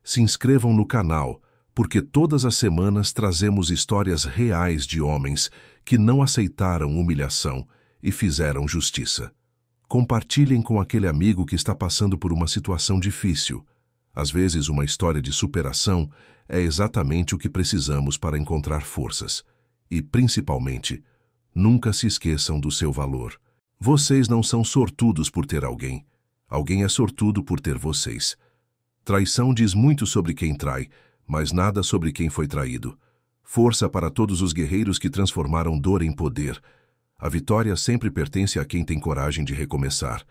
Se inscrevam no canal, porque todas as semanas trazemos histórias reais de homens que não aceitaram humilhação e fizeram justiça. Compartilhem com aquele amigo que está passando por uma situação difícil. Às vezes, uma história de superação é exatamente o que precisamos para encontrar forças. E, principalmente, nunca se esqueçam do seu valor. Vocês não são sortudos por ter alguém. Alguém é sortudo por ter vocês. Traição diz muito sobre quem trai, mas nada sobre quem foi traído. Força para todos os guerreiros que transformaram dor em poder. A vitória sempre pertence a quem tem coragem de recomeçar.